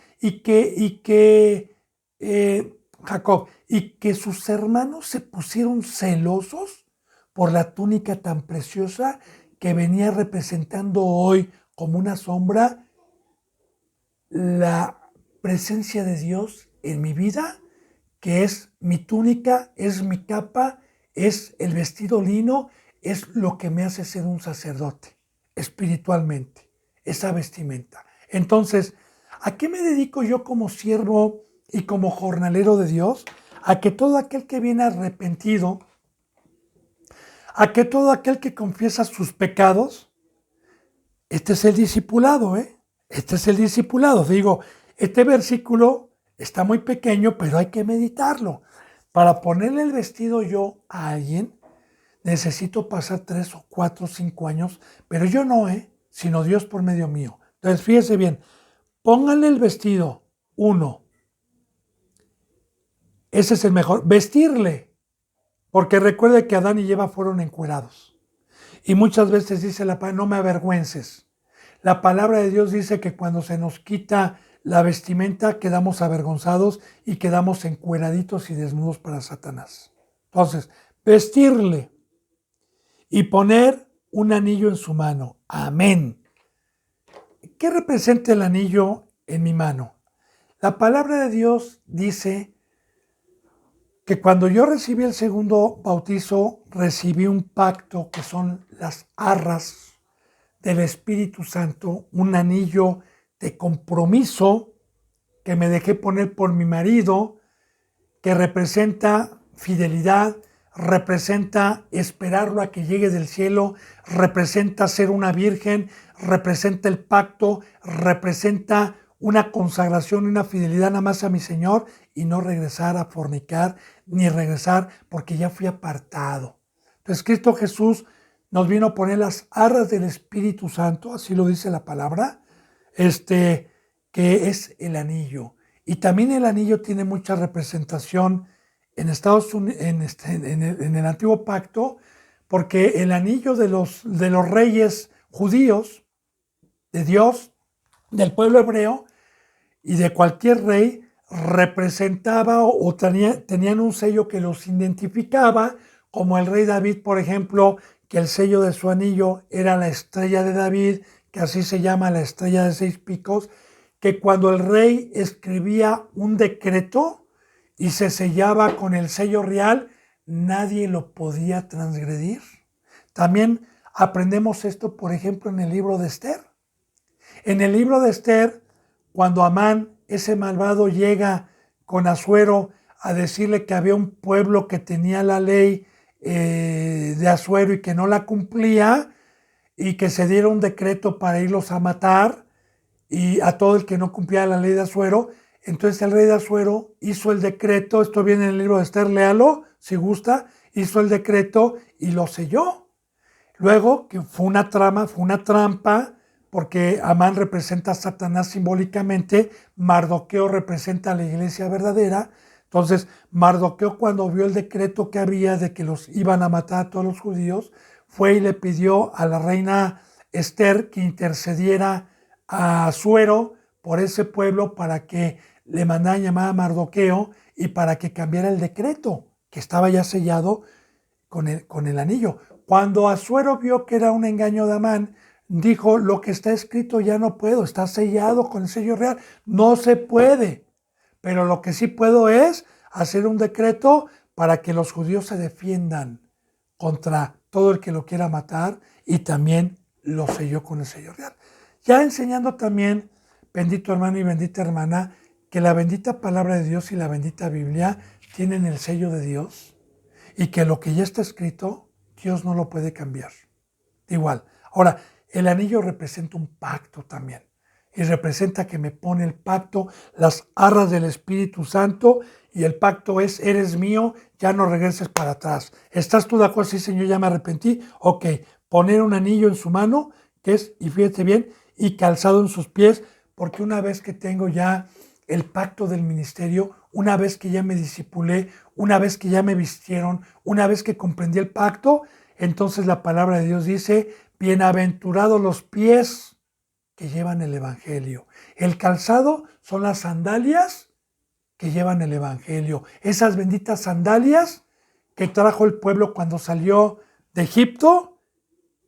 Speaker 1: Jacob, y que sus hermanos se pusieron celosos por la túnica tan preciosa que venía representando hoy como una sombra la presencia de Dios en mi vida, que es mi túnica, es mi capa, es el vestido lino, es lo que me hace ser un sacerdote espiritualmente, esa vestimenta. Entonces, ¿a qué me dedico yo como siervo y como jornalero de Dios? A que todo aquel que viene arrepentido, a que todo aquel que confiesa sus pecados, este es el discipulado, Este es el discipulado. Digo, este versículo está muy pequeño, pero hay que meditarlo. Para ponerle el vestido yo a alguien, necesito pasar 3 o 4 o 5 años, pero yo no, sino Dios por medio mío. Entonces, fíjese bien, pónganle el vestido, 1. Ese es el mejor. Vestirle, porque recuerde que Adán y Eva fueron encuerados. Y muchas veces dice la palabra, no me avergüences. La palabra de Dios dice que cuando se nos quita la vestimenta, quedamos avergonzados y quedamos encueraditos y desnudos para Satanás. Entonces, vestirle y poner un anillo en su mano. Amén. ¿Qué representa el anillo en mi mano? La palabra de Dios dice que cuando yo recibí el segundo bautizo, recibí un pacto que son las arras del Espíritu Santo, un anillo de compromiso que me dejé poner por mi marido, que representa fidelidad, representa esperarlo a que llegue del cielo, representa ser una virgen, representa el pacto, representa una consagración y una fidelidad nada más a mi Señor y no regresar a fornicar ni regresar porque ya fui apartado. Entonces Cristo Jesús nos vino a poner las arras del Espíritu Santo, así lo dice la palabra, que es el anillo. Y también el anillo tiene mucha representación en Estados Unidos, en el Antiguo Pacto, porque el anillo de los reyes judíos, de Dios, del pueblo hebreo y de cualquier rey, representaba o tenían un sello que los identificaba, como el rey David, por ejemplo, que el sello de su anillo era la estrella de David, que así se llama la estrella de 6 picos, que cuando el rey escribía un decreto y se sellaba con el sello real, nadie lo podía transgredir. También aprendemos esto, por ejemplo, en el libro de Esther. En el libro de Esther, cuando Amán, ese malvado, llega con Asuero a decirle que había un pueblo que tenía la ley de Asuero y que no la cumplía, y que se diera un decreto para irlos a matar y a todo el que no cumplía la ley de Asuero. Entonces el rey de Asuero hizo el decreto, esto viene en el libro de Esther, léalo si gusta, hizo el decreto y lo selló. Luego, que fue una trama, fue una trampa, porque Amán representa a Satanás simbólicamente, Mardoqueo representa a la iglesia verdadera. Entonces, Mardoqueo, cuando vio el decreto que había de que los iban a matar a todos los judíos, fue y le pidió a la reina Esther que intercediera a Asuero por ese pueblo para que le mandara llamar a Mardoqueo y para que cambiara el decreto, que estaba ya sellado con el anillo. Cuando Asuero vio que era un engaño de Amán, dijo, lo que está escrito ya no puedo, está sellado con el sello real, no se puede. Pero lo que sí puedo es hacer un decreto para que los judíos se defiendan contra todo el que lo quiera matar, y también lo selló con el sello real. Ya enseñando también, bendito hermano y bendita hermana, que la bendita palabra de Dios y la bendita Biblia tienen el sello de Dios y que lo que ya está escrito, Dios no lo puede cambiar. Igual. Ahora, el anillo representa un pacto también. Y representa que me pone el pacto, las arras del Espíritu Santo, y el pacto es, eres mío, ya no regreses para atrás. ¿Estás tú de acuerdo? Sí, Señor, ya me arrepentí. Ok, poner un anillo en su mano, que es, y fíjate bien, y calzado en sus pies, porque una vez que tengo ya el pacto del ministerio, una vez que ya me discipulé, una vez que ya me vistieron, una vez que comprendí el pacto, entonces la palabra de Dios dice, bienaventurados los pies que llevan el Evangelio. El calzado son las sandalias que llevan el Evangelio. Esas benditas sandalias que trajo el pueblo cuando salió de Egipto,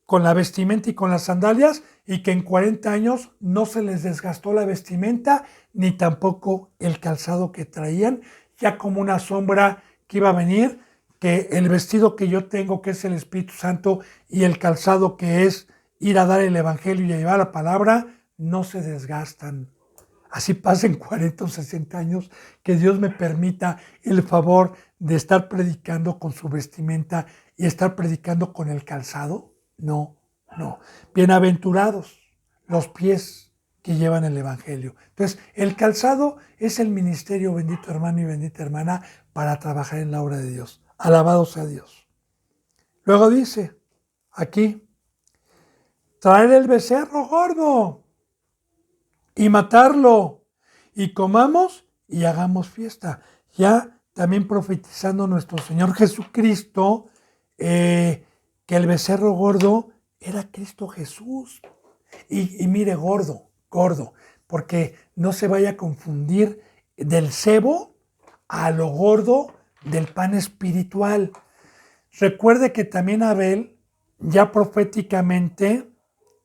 Speaker 1: con la vestimenta y con las sandalias, y que en 40 años no se les desgastó la vestimenta, ni tampoco el calzado que traían, ya como una sombra que iba a venir, que el vestido que yo tengo, que es el Espíritu Santo, y el calzado que es ir a dar el Evangelio y a llevar la palabra, no se desgastan. Así pasen 40 o 60 años, que Dios me permita el favor de estar predicando con su vestimenta y estar predicando con el calzado. No, no. Bienaventurados los pies que llevan el Evangelio. Entonces, el calzado es el ministerio, bendito hermano y bendita hermana, para trabajar en la obra de Dios. Alabado sea Dios. Luego dice, aquí, traer el becerro gordo y matarlo, y comamos y hagamos fiesta. Ya también profetizando nuestro Señor Jesucristo, que el becerro gordo era Cristo Jesús. Y mire, gordo, gordo, porque no se vaya a confundir del cebo a lo gordo del pan espiritual. Recuerde que también Abel ya proféticamente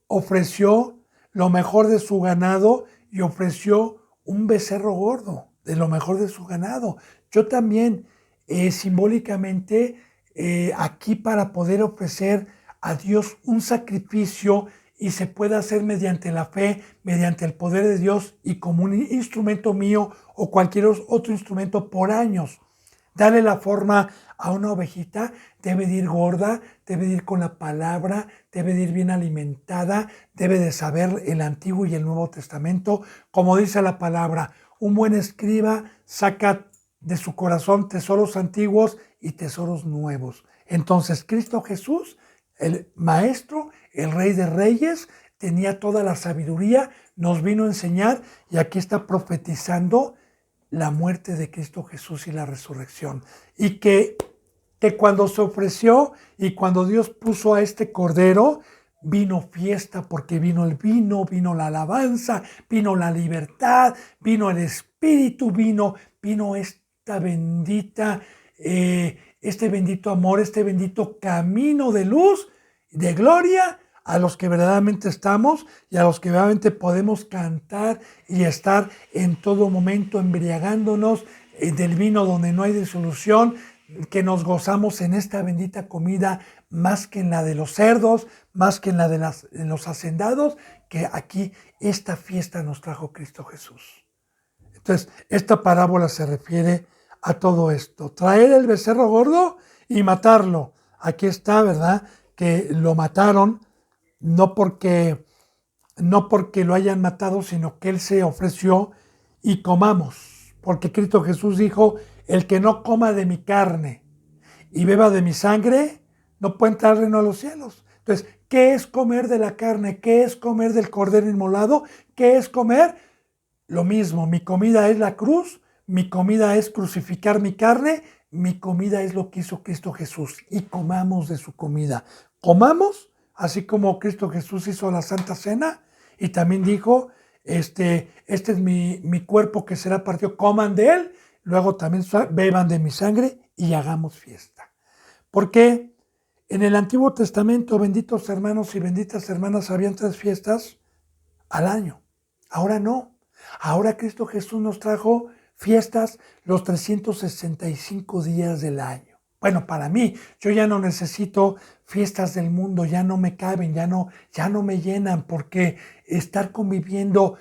Speaker 1: ofreció lo mejor de su ganado y ofreció un becerro gordo de lo mejor de su ganado. Yo también simbólicamente aquí para poder ofrecer a Dios un sacrificio y se puede hacer mediante la fe, mediante el poder de Dios y como un instrumento mío o cualquier otro instrumento por años. Darle la forma a una ovejita, debe de ir gorda, debe de ir con la palabra, debe de ir bien alimentada, debe de saber el Antiguo y el Nuevo Testamento. Como dice la palabra, un buen escriba saca de su corazón tesoros antiguos y tesoros nuevos. Entonces, Cristo Jesús, el Maestro, el Rey de Reyes, tenía toda la sabiduría, nos vino a enseñar y aquí está profetizando la muerte de Cristo Jesús y la resurrección. Y que cuando se ofreció y cuando Dios puso a este cordero, vino fiesta porque vino el vino, vino la alabanza, vino la libertad, vino el Espíritu, vino esta bendita, este bendito amor, este bendito camino de luz, de gloria, a los que verdaderamente estamos y a los que verdaderamente podemos cantar y estar en todo momento embriagándonos del vino donde no hay disolución, que nos gozamos en esta bendita comida más que en la de los cerdos, más que en la de los hacendados, que aquí esta fiesta nos trajo Cristo Jesús. Entonces, esta parábola se refiere a todo esto. Traer el becerro gordo y matarlo. Aquí está, ¿verdad? Que lo mataron no porque lo hayan matado, sino que Él se ofreció y comamos. Porque Cristo Jesús dijo, el que no coma de mi carne y beba de mi sangre, no puede entrar al reino de los cielos. Entonces, ¿qué es comer de la carne? ¿Qué es comer del cordero inmolado? ¿Qué es comer? Lo mismo, mi comida es la cruz, mi comida es crucificar mi carne, mi comida es lo que hizo Cristo Jesús. Y comamos de su comida. Comamos, así como Cristo Jesús hizo la Santa Cena y también dijo, este es mi cuerpo que será partido, coman de él, luego también beban de mi sangre y hagamos fiesta. Porque en el Antiguo Testamento, benditos hermanos y benditas hermanas, habían 3 fiestas al año. Ahora no. Ahora Cristo Jesús nos trajo fiestas los 365 días del año. Bueno, para mí, yo ya no necesito fiestas del mundo, ya no me caben, ya no me llenan, porque estar conviviendo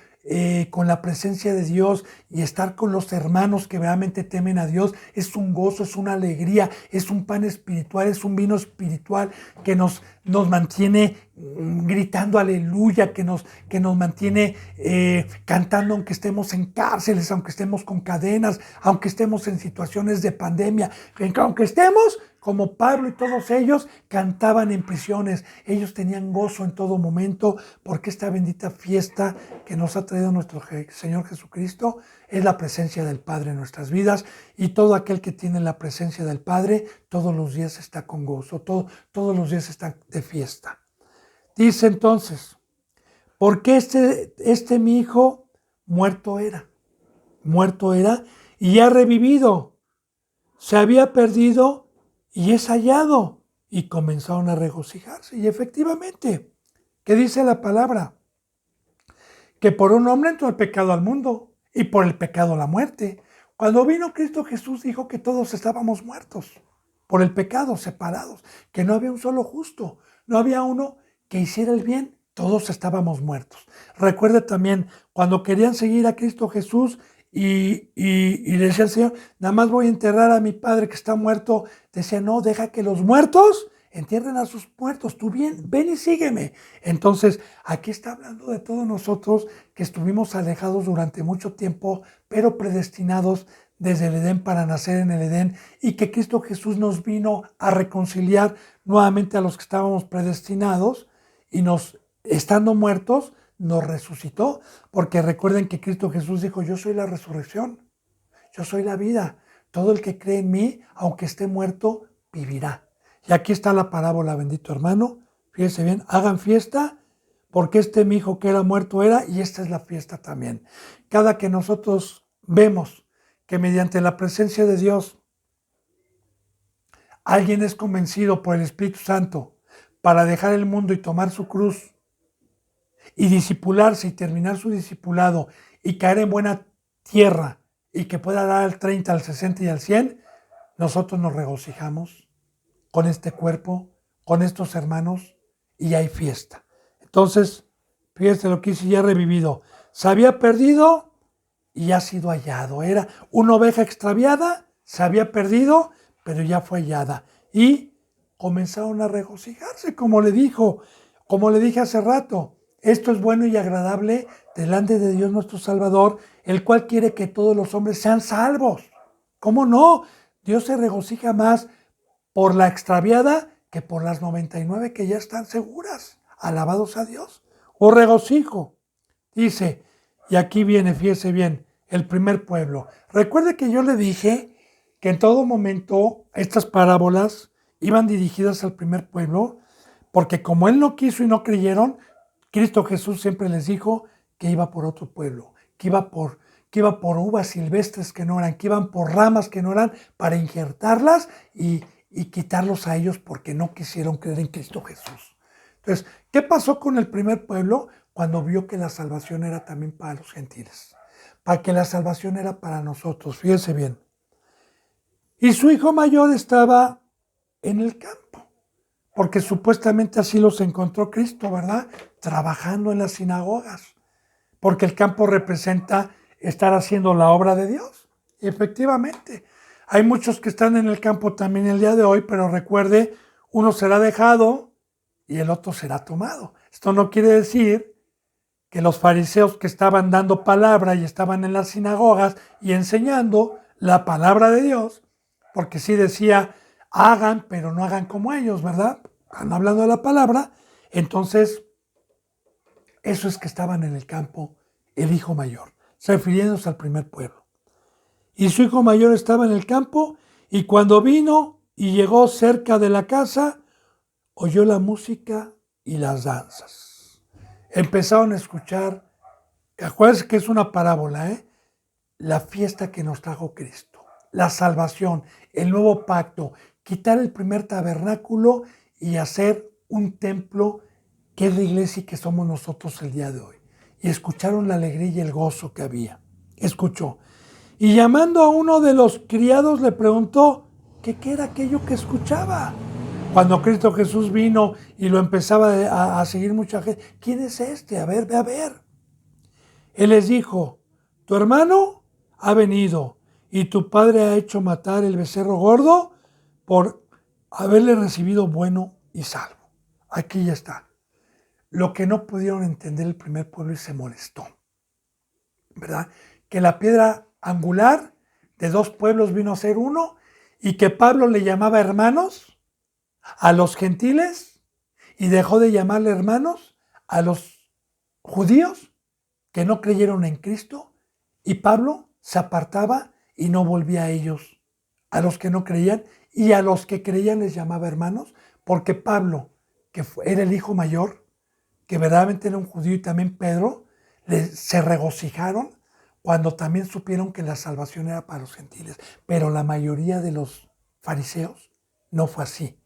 Speaker 1: con la presencia de Dios y estar con los hermanos que realmente temen a Dios es un gozo, es una alegría, es un pan espiritual, es un vino espiritual que nos mantiene gritando aleluya, que nos mantiene cantando aunque estemos en cárceles, aunque estemos con cadenas, aunque estemos en situaciones de pandemia, aunque estemos como Pablo y todos ellos cantaban en prisiones. Ellos tenían gozo en todo momento porque esta bendita fiesta que nos ha traído nuestro Señor Jesucristo es la presencia del Padre en nuestras vidas, y todo aquel que tiene la presencia del Padre todos los días está con gozo, todos los días está de fiesta. Dice entonces, ¿por qué este mi hijo muerto era y ha revivido? Se había perdido y es hallado. Y comenzaron a regocijarse. Y efectivamente, ¿qué dice la palabra? Que por un hombre entró el pecado al mundo y por el pecado la muerte. Cuando vino Cristo Jesús dijo que todos estábamos muertos por el pecado, separados, que no había un solo justo, no había uno que hiciera el bien, todos estábamos muertos. Recuerde también, cuando querían seguir a Cristo Jesús y decía el Señor, nada más voy a enterrar a mi padre que está muerto, decía, no, deja que los muertos entierren a sus muertos, tú bien, ven y sígueme. Entonces, aquí está hablando de todos nosotros que estuvimos alejados durante mucho tiempo, pero predestinados desde el Edén para nacer en el Edén, y que Cristo Jesús nos vino a reconciliar nuevamente a los que estábamos predestinados, y estando muertos, nos resucitó, porque recuerden que Cristo Jesús dijo, yo soy la resurrección, yo soy la vida, todo el que cree en mí, aunque esté muerto, vivirá. Y aquí está la parábola, bendito hermano, fíjense bien, hagan fiesta, porque mi hijo que era muerto era, y esta es la fiesta también. Cada que nosotros vemos que mediante la presencia de Dios, alguien es convencido por el Espíritu Santo para dejar el mundo y tomar su cruz, y discipularse y terminar su discipulado y caer en buena tierra y que pueda dar al 30, al 60 y al 100, nosotros nos regocijamos con este cuerpo, con estos hermanos, y hay fiesta. Entonces, fíjense lo que dice, ya revivido. Se había perdido y ha sido hallado. Era una oveja extraviada, se había perdido, pero ya fue hallada. Y comenzaron a regocijarse, como le dije hace rato. Esto es bueno y agradable delante de Dios nuestro Salvador, el cual quiere que todos los hombres sean salvos. ¿Cómo no? Dios se regocija más por la extraviada que por las 99 que ya están seguras. Alabados a Dios. O regocijo. Dice, y aquí viene, fíjese bien, el primer pueblo. Recuerde que yo le dije que en todo momento estas parábolas iban dirigidas al primer pueblo, porque como él no quiso y no creyeron, Cristo Jesús siempre les dijo que iba por otro pueblo, que iba por uvas silvestres que no eran, que iban por ramas que no eran, para injertarlas y quitarlos a ellos porque no quisieron creer en Cristo Jesús. Entonces, ¿qué pasó con el primer pueblo cuando vio que la salvación era también para los gentiles? Para que la salvación era para nosotros, fíjense bien. Y su hijo mayor estaba en el campo, porque supuestamente así los encontró Cristo, ¿verdad? Trabajando en las sinagogas, porque el campo representa estar haciendo la obra de Dios. Y efectivamente, hay muchos que están en el campo también el día de hoy, pero recuerde, uno será dejado y el otro será tomado. Esto no quiere decir que los fariseos que estaban dando palabra y estaban en las sinagogas y enseñando la palabra de Dios, porque sí decía, hagan, pero no hagan como ellos, ¿verdad? Están hablando de la palabra. Entonces, eso es que estaban en el campo el hijo mayor, refiriéndose al primer pueblo. Y su hijo mayor estaba en el campo, y cuando vino y llegó cerca de la casa, oyó la música y las danzas. Empezaron a escuchar, acuérdense que es una parábola, la fiesta que nos trajo Cristo, la salvación, el nuevo pacto, quitar el primer tabernáculo y hacer un templo que es la iglesia y que somos nosotros el día de hoy. Y escucharon la alegría y el gozo que había. Escuchó. Y llamando a uno de los criados le preguntó, qué era aquello que escuchaba. Cuando Cristo Jesús vino y lo empezaba a seguir mucha gente, ¿quién es este? A ver, ve a ver. Él les dijo, tu hermano ha venido y tu padre ha hecho matar el becerro gordo por haberle recibido bueno y salvo. Aquí ya está. Lo que no pudieron entender el primer pueblo y se molestó, ¿verdad? Que la piedra angular de dos pueblos vino a ser uno y que Pablo le llamaba hermanos a los gentiles y dejó de llamarle hermanos a los judíos que no creyeron en Cristo, y Pablo se apartaba y no volvía a ellos, a los que no creían, y a los que creían les llamaba hermanos, porque Pablo, que era el hijo mayor, que verdaderamente era un judío, y también Pedro, se regocijaron cuando también supieron que la salvación era para los gentiles. Pero la mayoría de los fariseos no fue así,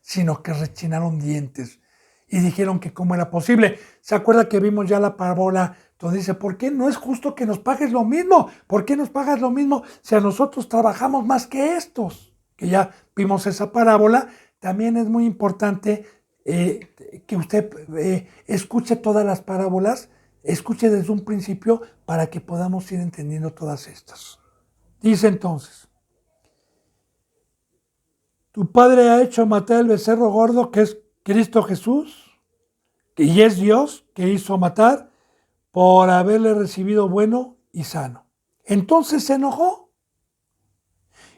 Speaker 1: sino que rechinaron dientes y dijeron que cómo era posible. ¿Se acuerda que vimos ya la parábola donde dice, ¿por qué no es justo que nos pagues lo mismo? ¿Por qué nos pagas lo mismo si a nosotros trabajamos más que estos? Que ya vimos esa parábola. También es muy importante que usted escuche todas las parábolas, escuche desde un principio para que podamos ir entendiendo todas estas. Dice entonces, tu padre ha hecho matar el becerro gordo que es Cristo Jesús, y es Dios que hizo matar por haberle recibido bueno y sano. Entonces se enojó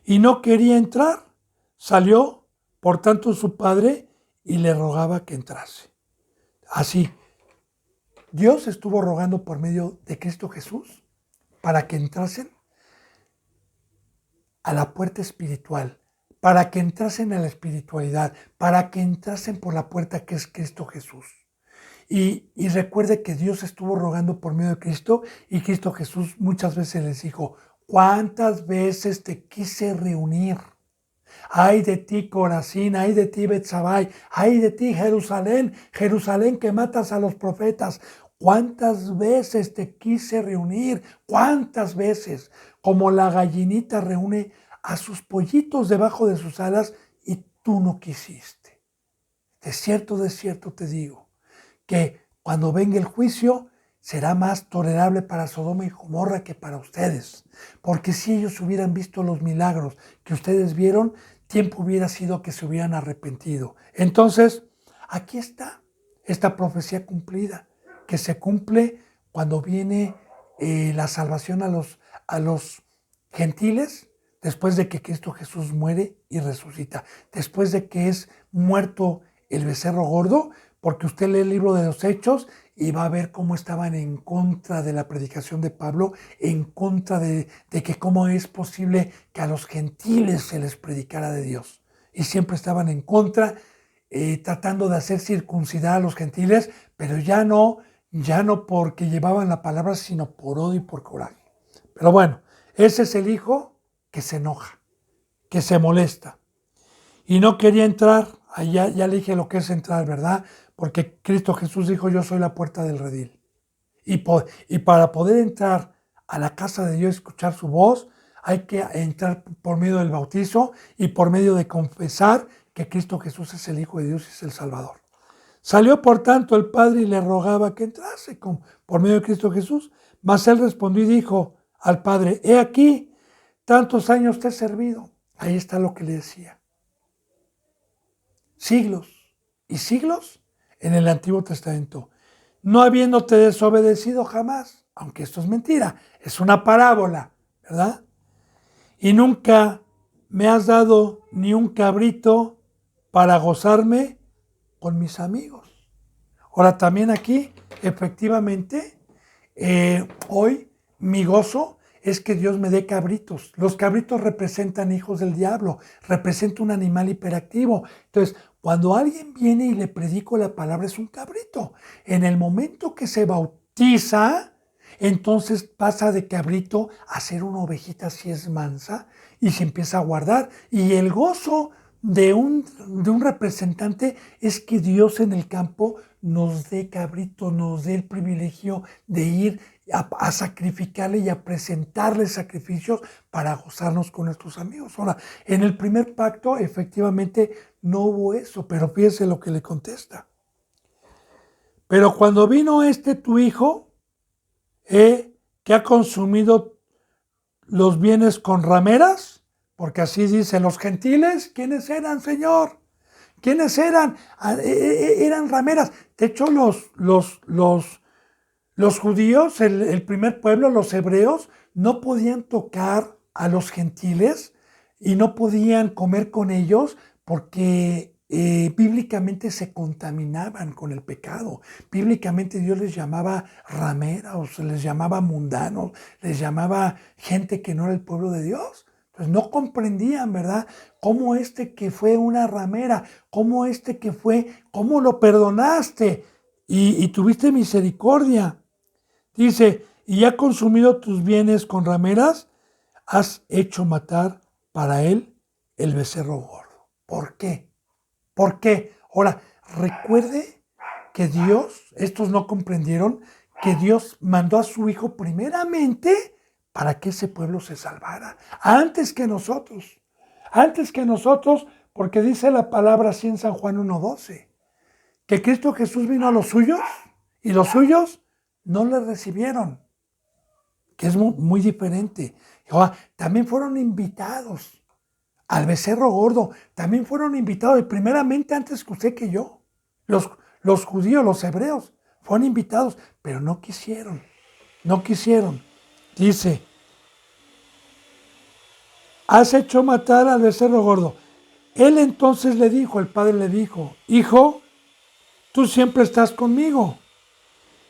Speaker 1: y no quería entrar. Salió, por tanto, su padre y le rogaba que entrase. Así, Dios estuvo rogando por medio de Cristo Jesús para que entrasen a la puerta espiritual, para que entrasen a la espiritualidad, para que entrasen por la puerta que es Cristo Jesús. Y recuerde que Dios estuvo rogando por medio de Cristo, y Cristo Jesús muchas veces les dijo, ¿cuántas veces te quise reunir? Ay de ti, Corazín, ay de ti, Betsabai, ay de ti, Jerusalén, Jerusalén que matas a los profetas. ¿Cuántas veces te quise reunir? ¿Cuántas veces? Como la gallinita reúne a sus pollitos debajo de sus alas y tú no quisiste. De cierto te digo, que cuando venga el juicio será más tolerable para Sodoma y Gomorra que para ustedes. Porque si ellos hubieran visto los milagros que ustedes vieron, tiempo hubiera sido que se hubieran arrepentido. Entonces, aquí está esta profecía cumplida, que se cumple cuando viene la salvación a los gentiles, después de que Cristo Jesús muere y resucita, después de que es muerto el becerro gordo, porque usted lee el libro de los Hechos y va a ver cómo estaban en contra de la predicación de Pablo, en contra de que cómo es posible que a los gentiles se les predicara de Dios. Y siempre estaban en contra, tratando de hacer circuncidar a los gentiles, pero ya no porque llevaban la palabra, sino por odio y por coraje. Pero bueno, ese es el hijo que se enoja, que se molesta. Y no quería entrar, allá ya le dije lo que es entrar, ¿verdad? Porque Cristo Jesús dijo, yo soy la puerta del redil. Y para poder entrar a la casa de Dios y escuchar su voz, hay que entrar por medio del bautizo y por medio de confesar que Cristo Jesús es el Hijo de Dios y es el Salvador. Salió por tanto el Padre y le rogaba que entrase por medio de Cristo Jesús. Mas él respondió y dijo al Padre, he aquí, tantos años te he servido. Ahí está lo que le decía. Siglos y siglos en el Antiguo Testamento, no habiéndote desobedecido jamás, aunque esto es mentira, es una parábola, ¿verdad? Y nunca me has dado ni un cabrito para gozarme con mis amigos. Ahora también aquí, efectivamente, hoy mi gozo es que Dios me dé cabritos. Los cabritos representan hijos del diablo, representa un animal hiperactivo. Entonces, cuando alguien viene y le predico la palabra, es un cabrito. En el momento que se bautiza, entonces pasa de cabrito a ser una ovejita si es mansa y se empieza a guardar. Y el gozo de un representante es que Dios en el campo nos dé cabrito, nos dé el privilegio de ir a sacrificarle y a presentarle sacrificios para gozarnos con nuestros amigos. Ahora, en el primer pacto efectivamente no hubo eso, pero fíjese lo que le contesta. Pero cuando vino tu hijo, que ha consumido los bienes con rameras, porque así dicen los gentiles, ¿quiénes eran, Señor? ¿Quiénes eran? Eran rameras. De hecho, los judíos, el primer pueblo, los hebreos, no podían tocar a los gentiles y no podían comer con ellos porque bíblicamente se contaminaban con el pecado. Bíblicamente Dios les llamaba rameros, les llamaba mundanos, les llamaba gente que no era el pueblo de Dios. Entonces no comprendían, ¿verdad? Cómo que fue una ramera, cómo que fue, cómo lo perdonaste y tuviste misericordia. Dice, y ha consumido tus bienes con rameras, has hecho matar para él el becerro gordo. ¿Por qué? ¿Por qué? Ahora, recuerde que Dios, estos no comprendieron, que Dios mandó a su Hijo primeramente para que ese pueblo se salvara, antes que nosotros, porque dice la palabra así en San Juan 1:12, que Cristo Jesús vino a los suyos y los suyos no le recibieron, que es muy diferente. También fueron invitados al becerro gordo, también fueron invitados, y primeramente antes que usted que yo, los judíos, los hebreos, fueron invitados, pero no quisieron. Dice, has hecho matar al becerro gordo. Él entonces le dijo, el padre le dijo, hijo, tú siempre estás conmigo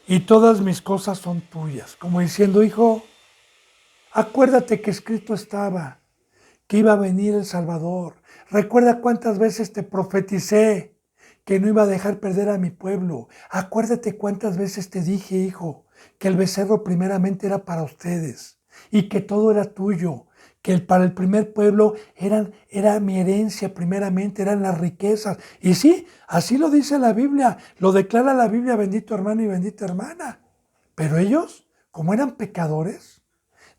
Speaker 1: y todas mis cosas son tuyas. Como diciendo, hijo, acuérdate que escrito estaba que iba a venir el Salvador. Recuerda cuántas veces te profeticé que no iba a dejar perder a mi pueblo. Acuérdate cuántas veces te dije, hijo, que el becerro primeramente era para ustedes y que todo era tuyo, que para el primer pueblo era mi herencia primeramente, eran las riquezas. Y sí, así lo dice la Biblia, lo declara la Biblia, bendito hermano y bendita hermana. Pero ellos, como eran pecadores,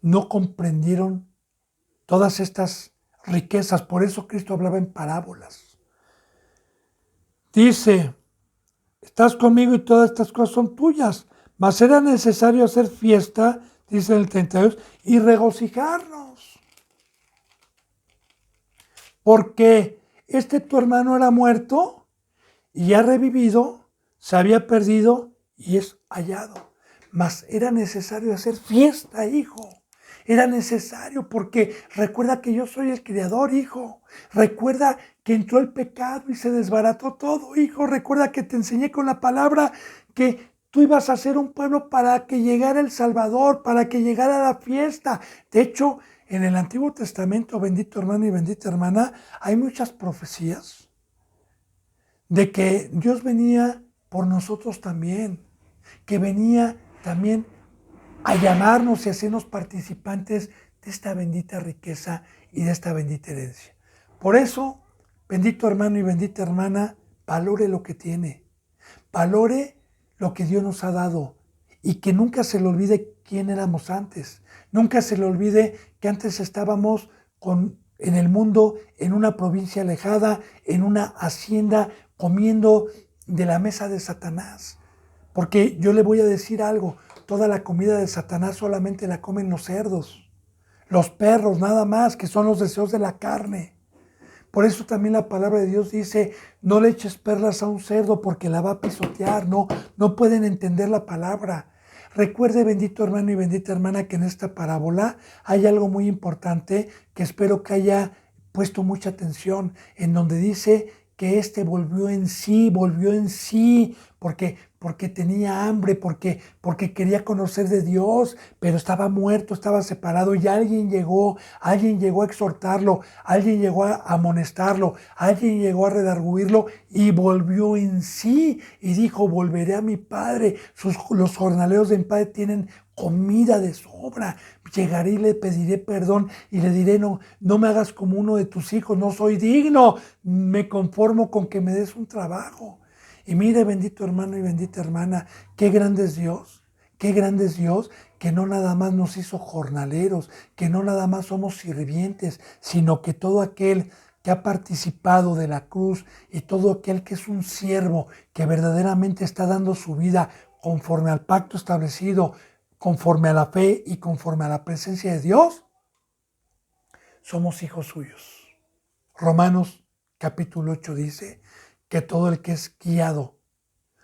Speaker 1: no comprendieron todas estas riquezas. Por eso Cristo hablaba en parábolas. Dice, estás conmigo y todas estas cosas son tuyas, mas era necesario hacer fiesta, dice en el 32, y regocijarnos. Porque tu hermano era muerto y ha revivido, se había perdido y es hallado. Mas era necesario hacer fiesta, hijo. Era necesario porque recuerda que yo soy el Creador, hijo. Recuerda que entró el pecado y se desbarató todo, hijo. Recuerda que te enseñé con la palabra que tú ibas a ser un pueblo para que llegara el Salvador, para que llegara la fiesta. De hecho, en el Antiguo Testamento, bendito hermano y bendita hermana, hay muchas profecías de que Dios venía por nosotros también, que venía también a llamarnos y hacernos participantes de esta bendita riqueza y de esta bendita herencia. Por eso, bendito hermano y bendita hermana, valore lo que tiene, valore lo que Dios nos ha dado y que nunca se le olvide quién éramos antes, nunca se le olvide que antes estábamos en el mundo, en una provincia alejada, en una hacienda, comiendo de la mesa de Satanás. Porque yo le voy a decir algo, toda la comida de Satanás solamente la comen los cerdos, los perros nada más, que son los deseos de la carne. Por eso también la palabra de Dios dice, no le eches perlas a un cerdo porque la va a pisotear, no pueden entender la palabra. Recuerde, bendito hermano y bendita hermana, que en esta parábola hay algo muy importante que espero que haya puesto mucha atención, en donde dice que volvió en sí, porque tenía hambre, porque quería conocer de Dios, pero estaba muerto, estaba separado y alguien llegó a exhortarlo, alguien llegó a amonestarlo, alguien llegó a redarguirlo y volvió en sí y dijo, volveré a mi padre, los jornaleros de mi padre tienen comida de sobra, llegaré y le pediré perdón y le diré, no me hagas como uno de tus hijos, no soy digno, me conformo con que me des un trabajo. Y mire, bendito hermano y bendita hermana, qué grande es Dios que no nada más nos hizo jornaleros, que no nada más somos sirvientes, sino que todo aquel que ha participado de la cruz y todo aquel que es un siervo, que verdaderamente está dando su vida conforme al pacto establecido, conforme a la fe y conforme a la presencia de Dios, somos hijos suyos. Romanos capítulo 8 dice que todo el que es guiado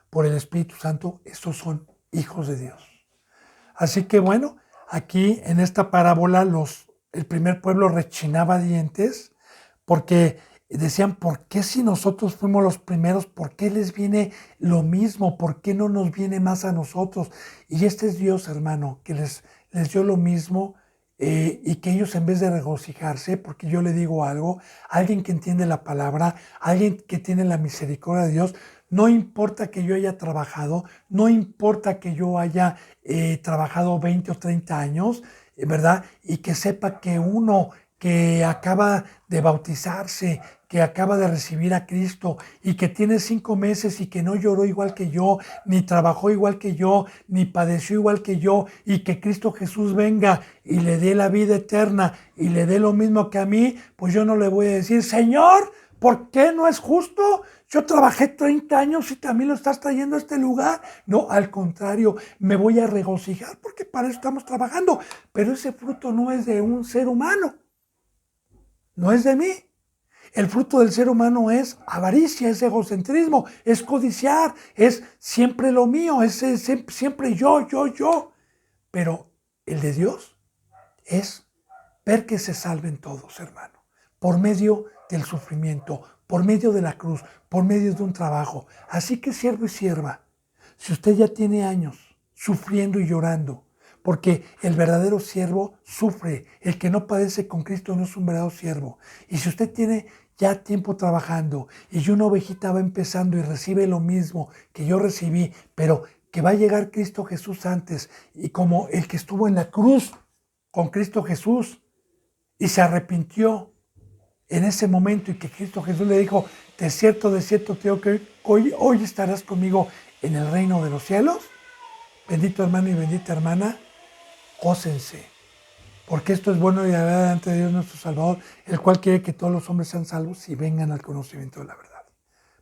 Speaker 1: por el Espíritu Santo, estos son hijos de Dios. Así que bueno, aquí en esta parábola el primer pueblo rechinaba dientes porque decían, ¿por qué si nosotros fuimos los primeros? ¿Por qué les viene lo mismo? ¿Por qué no nos viene más a nosotros? Y este es Dios, hermano, que les dio lo mismo y que ellos en vez de regocijarse, porque yo le digo algo, alguien que entiende la palabra, alguien que tiene la misericordia de Dios, no importa que yo haya trabajado, no importa que yo haya trabajado 20 o 30 años, ¿verdad? Y que sepa que uno que acaba de bautizarse, que acaba de recibir a Cristo y que tiene 5 meses y que no lloró igual que yo, ni trabajó igual que yo, ni padeció igual que yo, y que Cristo Jesús venga y le dé la vida eterna y le dé lo mismo que a mí, pues yo no le voy a decir, Señor, ¿por qué no es justo? Yo trabajé 30 años y también lo estás trayendo a este lugar. No, al contrario, me voy a regocijar porque para eso estamos trabajando. Pero ese fruto no es de un ser humano, no es de mí. El fruto del ser humano es avaricia, es egocentrismo, es codiciar, es siempre lo mío, es siempre yo. Pero el de Dios es ver que se salven todos, hermano, por medio del sufrimiento, por medio de la cruz, por medio de un trabajo. Así que siervo y sierva, si usted ya tiene años sufriendo y llorando, porque el verdadero siervo sufre, el que no padece con Cristo no es un verdadero siervo. Y si usted tiene ya tiempo trabajando y una ovejita va empezando y recibe lo mismo que yo recibí, pero que va a llegar Cristo Jesús antes, y como el que estuvo en la cruz con Cristo Jesús y se arrepintió en ese momento y que Cristo Jesús le dijo, de cierto te digo que hoy estarás conmigo en el reino de los cielos. Bendito hermano y bendita hermana, gócense, porque esto es bueno y agradable ante Dios nuestro Salvador, el cual quiere que todos los hombres sean salvos y vengan al conocimiento de la verdad.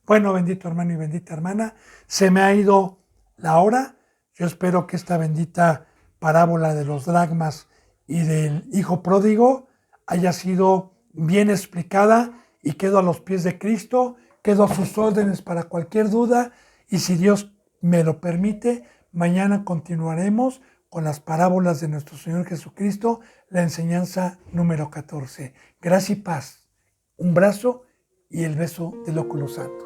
Speaker 1: Bueno, bendito hermano y bendita hermana, se me ha ido la hora. Yo espero que esta bendita parábola de los dracmas y del hijo pródigo haya sido bien explicada y quedo a los pies de Cristo, quedo a sus órdenes para cualquier duda y si Dios me lo permite, mañana continuaremos con las parábolas de nuestro Señor Jesucristo, la enseñanza número 14. Gracia y paz, un brazo y el beso del óculo santo.